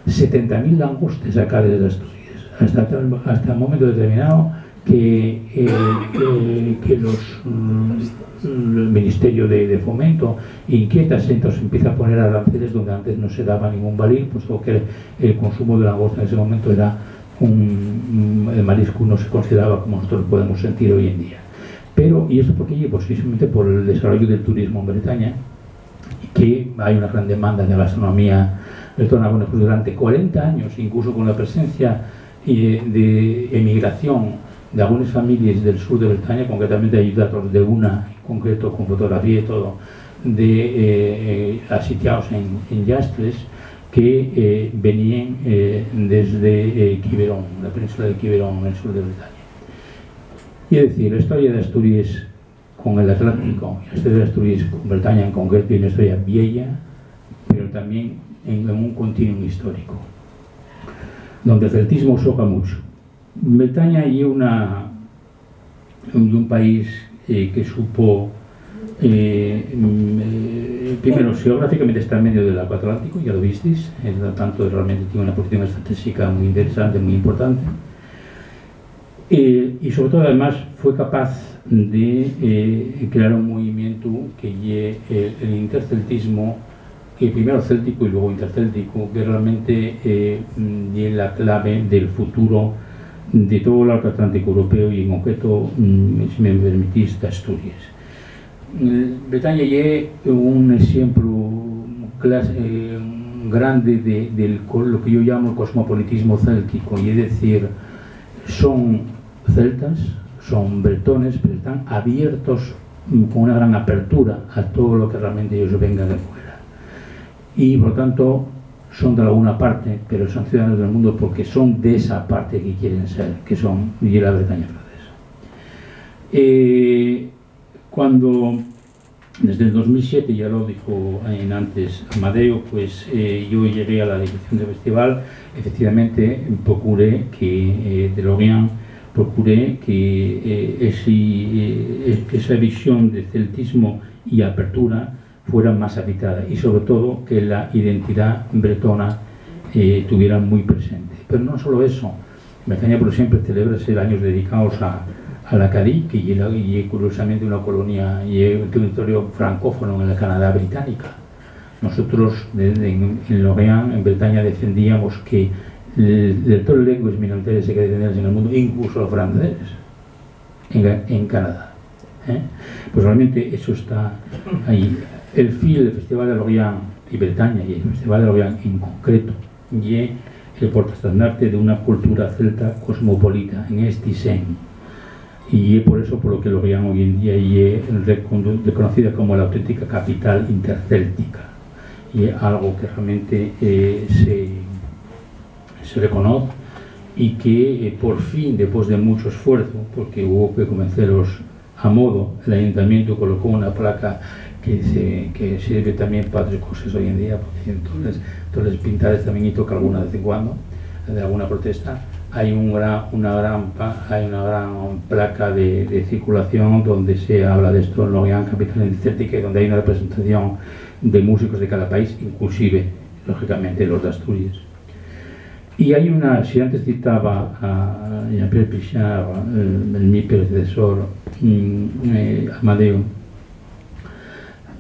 70.000 langostes acá desde Asturias, hasta un momento determinado que el Ministerio de Fomento inquieta, entonces empieza a poner aranceles donde antes no se daba ningún valor, puesto que el consumo de langosta en ese momento era el marisco no se consideraba como nosotros podemos sentir hoy en día. Pero, ¿y esto por qué? Pues simplemente por el desarrollo del turismo en Bretaña, que hay una gran demanda de gastronomía bretona. Bueno, pues durante 40 años, incluso con la presencia de emigración de algunas familias del sur de Bretaña, concretamente hay datos de una en concreto con fotografía y todo, asitiados en Yastres, que venían desde Quiberón, la península de Quiberón, en el sur de Bretaña. Y es decir, la historia de Asturias con el Atlántico, la historia de Asturias con Bretaña en concreto, es una historia vieja, pero también en un continuum histórico, donde el celtismo soca mucho. Bretaña es un país que supo, primero, geográficamente está en medio del Atlántico, ya lo visteis, tanto realmente tiene una posición estratégica muy interesante, muy importante, y sobre todo además fue capaz de crear un movimiento que es el interceltismo, que primero céltico y luego intercéltico, que realmente es la clave del futuro de todo el arco atlántico europeo y en concreto, si me permitís, de Asturias. Bretaña es un ejemplo grande de lo que yo llamo el cosmopolitismo céltico, y es decir, son celtas, son bretones, pero están abiertos con una gran apertura a todo lo que realmente ellos vengan de fuera. Y por lo tanto son de alguna parte, pero son ciudadanos del mundo porque son de esa parte que quieren ser, que son la Bretaña francesa. Cuando desde el 2007, ya lo dijo antes Amadeo, pues yo llegué a la dirección del festival. Efectivamente procuré que de Lorient que esa visión de celtismo y apertura fuera más habitada, y sobre todo que la identidad bretona tuviera muy presente. Pero no solo eso, Bretaña por ejemplo celebra años dedicados a l'Acadie, que es curiosamente una colonia y un territorio francófono en la Canadá británica. Nosotros en Lorient, en Bretaña, defendíamos que de todas las lenguas minoritarias hay que defenderlas en el mundo, incluso los franceses, en Canadá. Pues realmente eso está ahí. El FIL, el Festival de Lorient y Bretaña, y el Festival de Lorient en concreto, y el portaestandarte de una cultura celta cosmopolita en este diseño. Y es por eso por lo que Lorient hoy en día es reconocida como la auténtica capital intercéltica. Y es algo que realmente se reconoce y que por fin, después de mucho esfuerzo, porque hubo que convencerlos a modo, el ayuntamiento colocó una placa que sirve también para otras cosas hoy en día, porque entonces las pintadas también y toca alguna vez en cuando, de alguna protesta. Hay una gran placa de circulación donde se habla de esto en Lorient, capital intercéltica, donde hay una representación de músicos de cada país, inclusive, lógicamente, los de Asturias. Y hay una, si antes citaba a Jean-Pierre Pichard, mi predecesor, Amadeo,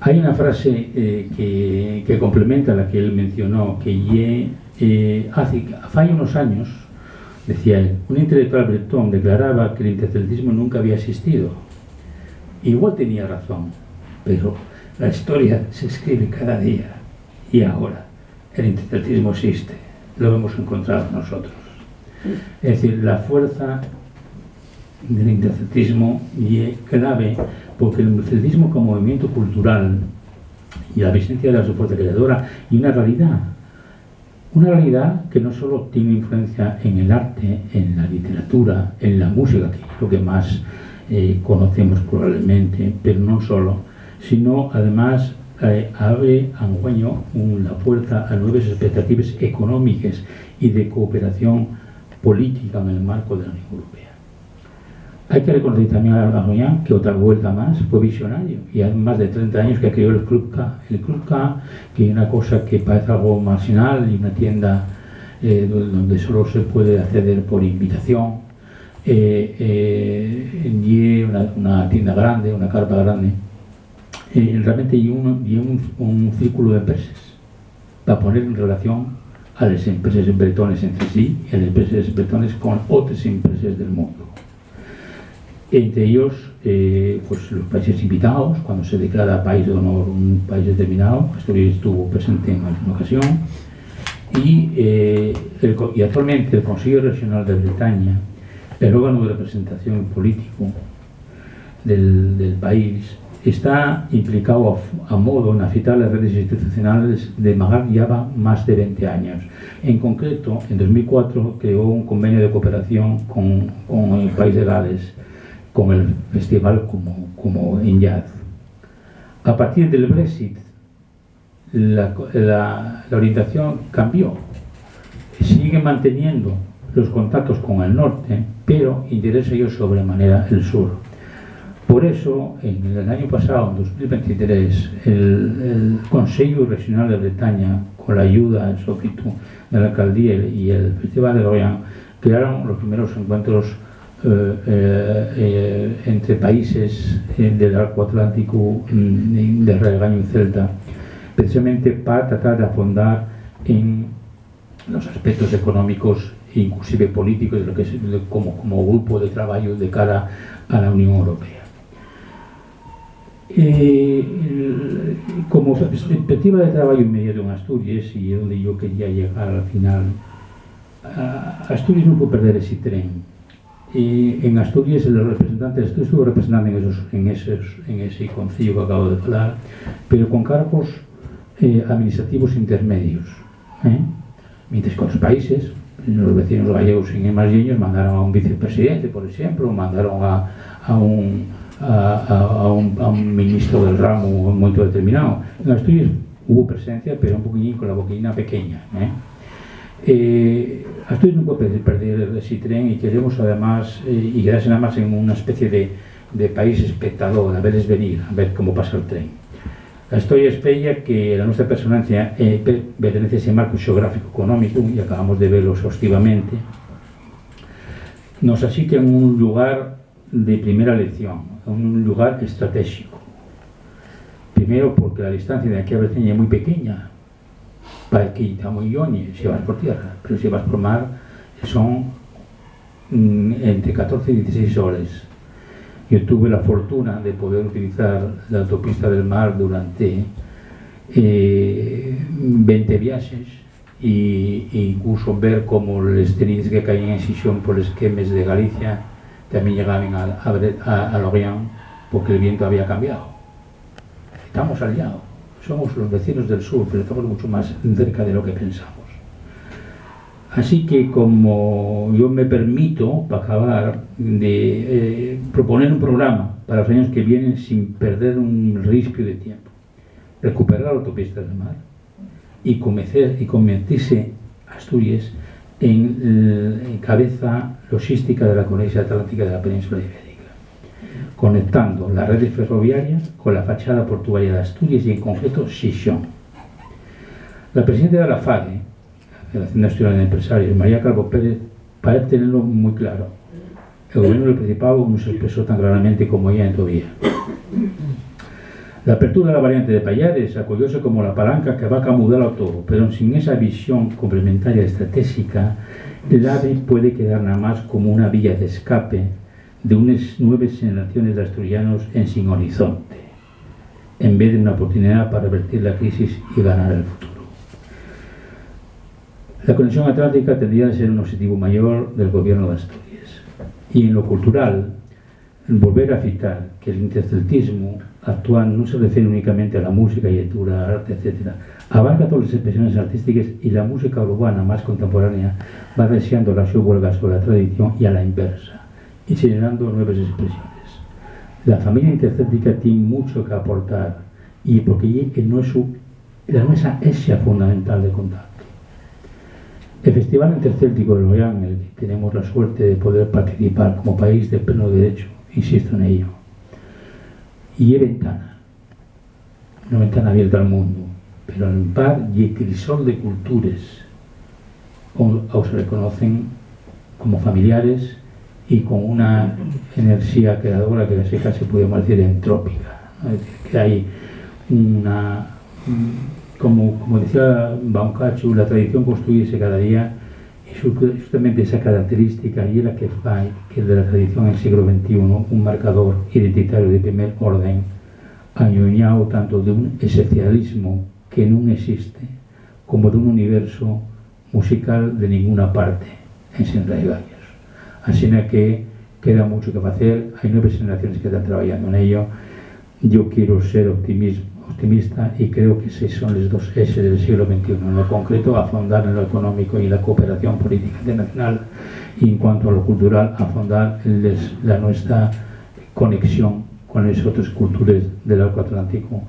hay una frase que complementa la que él mencionó, que hace unos años, decía él, un intelectual bretón declaraba que el interceltismo nunca había existido. Igual tenía razón, pero la historia se escribe cada día y ahora el interceltismo existe, lo hemos encontrado nosotros. Es decir, la fuerza del interceltismo es clave porque el interceltismo como movimiento cultural y la presencia de la su fuerza creadora y una realidad que no solo tiene influencia en el arte, en la literatura, en la música, que es lo que más conocemos probablemente, pero no solo, sino además abre angüeño la puerta a nuevas expectativas económicas y de cooperación política en el marco de la Unión Europea. Hay que reconocer también a Lorient que otra vuelta más fue visionario y hace más de 30 años que creó el Club K. El Club K, que es una cosa que parece algo marginal y una tienda donde solo se puede acceder por invitación, y una tienda grande, una carpa grande, realmente hay un círculo de empresas para poner en relación a las empresas bretones entre sí y a las empresas bretones con otras empresas del mundo. Entre ellos, pues los países invitados, cuando se declara país de honor un país determinado, Asturias estuvo presente en alguna ocasión, y actualmente el Consejo Regional de Bretaña, el órgano de representación político del país, está implicado a modo en agitar las redes institucionales de Magar ya más de 20 años. En concreto, en 2004 creó un convenio de cooperación con el país de Gales, con el festival como en jazz. A partir del Brexit, la orientación cambió. Sigue manteniendo los contactos con el norte, pero interesa ellos sobremanera el sur. Por eso, en el año pasado, en 2023, el Consejo Regional de Bretaña, con la ayuda en Sofitu de la alcaldía y el Festival de Lorient, crearon los primeros encuentros entre países del arco atlántico de regaño celta, precisamente para tratar de afondar en los aspectos económicos e inclusive políticos de lo que es como grupo de trabajo de cara a la Unión Europea. Como perspectiva de trabajo inmediato en Asturias, y es donde yo quería llegar al final, Asturias no puede perder ese tren. En Asturias, los representantes, estuvo representando en ese concilio que acabo de hablar, pero con cargos administrativos intermedios. Mientras que otros países, los vecinos gallegos en Emargeños, mandaron a un vicepresidente, por ejemplo, mandaron a un ministro del ramo en un momento determinado. En Asturias hubo presencia, pero un poquillín con la boquillina pequeña. Asturias no puede perder ese tren y queremos además, y quedarse nada más en una especie de país espectador, a verles venir, a ver cómo pasa el tren. Asturias espera que la nuestra personancia pertenece a ese marco geográfico económico, y acabamos de verlo exhaustivamente, nos asiste en un lugar de primera elección, un lugar estratégico. Primero porque la distancia de aquí a Bretaña es muy pequeña, para que está muy yoñe si vas por tierra, pero si vas por mar son entre 14 y 16 horas. Yo tuve la fortuna de poder utilizar la autopista del mar durante 20 viajes e incluso ver cómo los trenes que caían en Xixón por los quemes de Galicia también llegaban a Lorient porque el viento había cambiado. Estamos aliados, somos los vecinos del sur, pero estamos mucho más cerca de lo que pensamos. Así que, como yo me permito, para acabar, de proponer un programa para los años que vienen sin perder un rispio de tiempo, recuperar la autopista del mar y convertirse Asturias en cabeza logística de la conexión atlántica de la península ibérica, conectando las redes ferroviarias con la fachada portuaria de Asturias y en concreto Xixón. La presidenta de la FADE, Federación Asturiana de Empresarios, María Calvo Pérez, parece tenerlo muy claro. El gobierno del Principado no se expresó tan claramente como ella en Tobía. La apertura de la variante de Pallares acogióse como la palanca que va a camudarlo todo, pero sin esa visión complementaria estratégica, el AVE puede quedar nada más como una vía de escape de unas nuevas generaciones de asturianos en sin horizonte, en vez de una oportunidad para revertir la crisis y ganar el futuro. La conexión atlántica tendría de ser un objetivo mayor del gobierno de Asturias. Y en lo cultural, volver a citar que el interceltismo actual no se refiere únicamente a la música, lectura, arte, etc. Abarca todas las expresiones artísticas y la música urbana más contemporánea va deseando la huelga sobre la tradición y a la inversa, y generando nuevas expresiones. La familia intercéltica tiene mucho que aportar y porque no es la nuestra esencia fundamental de contacto. El Festival Intercéltico de Loián, en el que tenemos la suerte de poder participar como país de pleno derecho, insisto en ello, y es una ventana abierta al mundo, pero en par y el crisol de culturas os reconocen como familiares y con una energía creadora que casi podemos decir entrópica, ¿no? Es decir, que hay una... Como decía Baucacho, la tradición construye cada día y justamente esa característica y es la que hace que de la tradición en el siglo XXI un marcador identitario de primer orden añoñado tanto de un esencialismo que no existe como de un universo musical de ninguna parte en sin raigallos. Así que queda mucho que hacer, hay nuevas generaciones que están trabajando en ello. Yo quiero ser optimista y creo que esos son los dos ejes del siglo XXI. En lo concreto, afondar en lo económico y la cooperación política internacional, y en cuanto a lo cultural, afondar en la nuestra conexión con las otras culturas del arco atlántico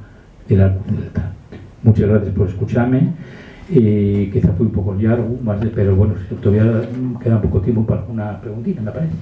y del arco delta. Muchas gracias por escucharme. Quizá fue un poco largo, pero bueno, todavía queda poco tiempo para una preguntita, me parece.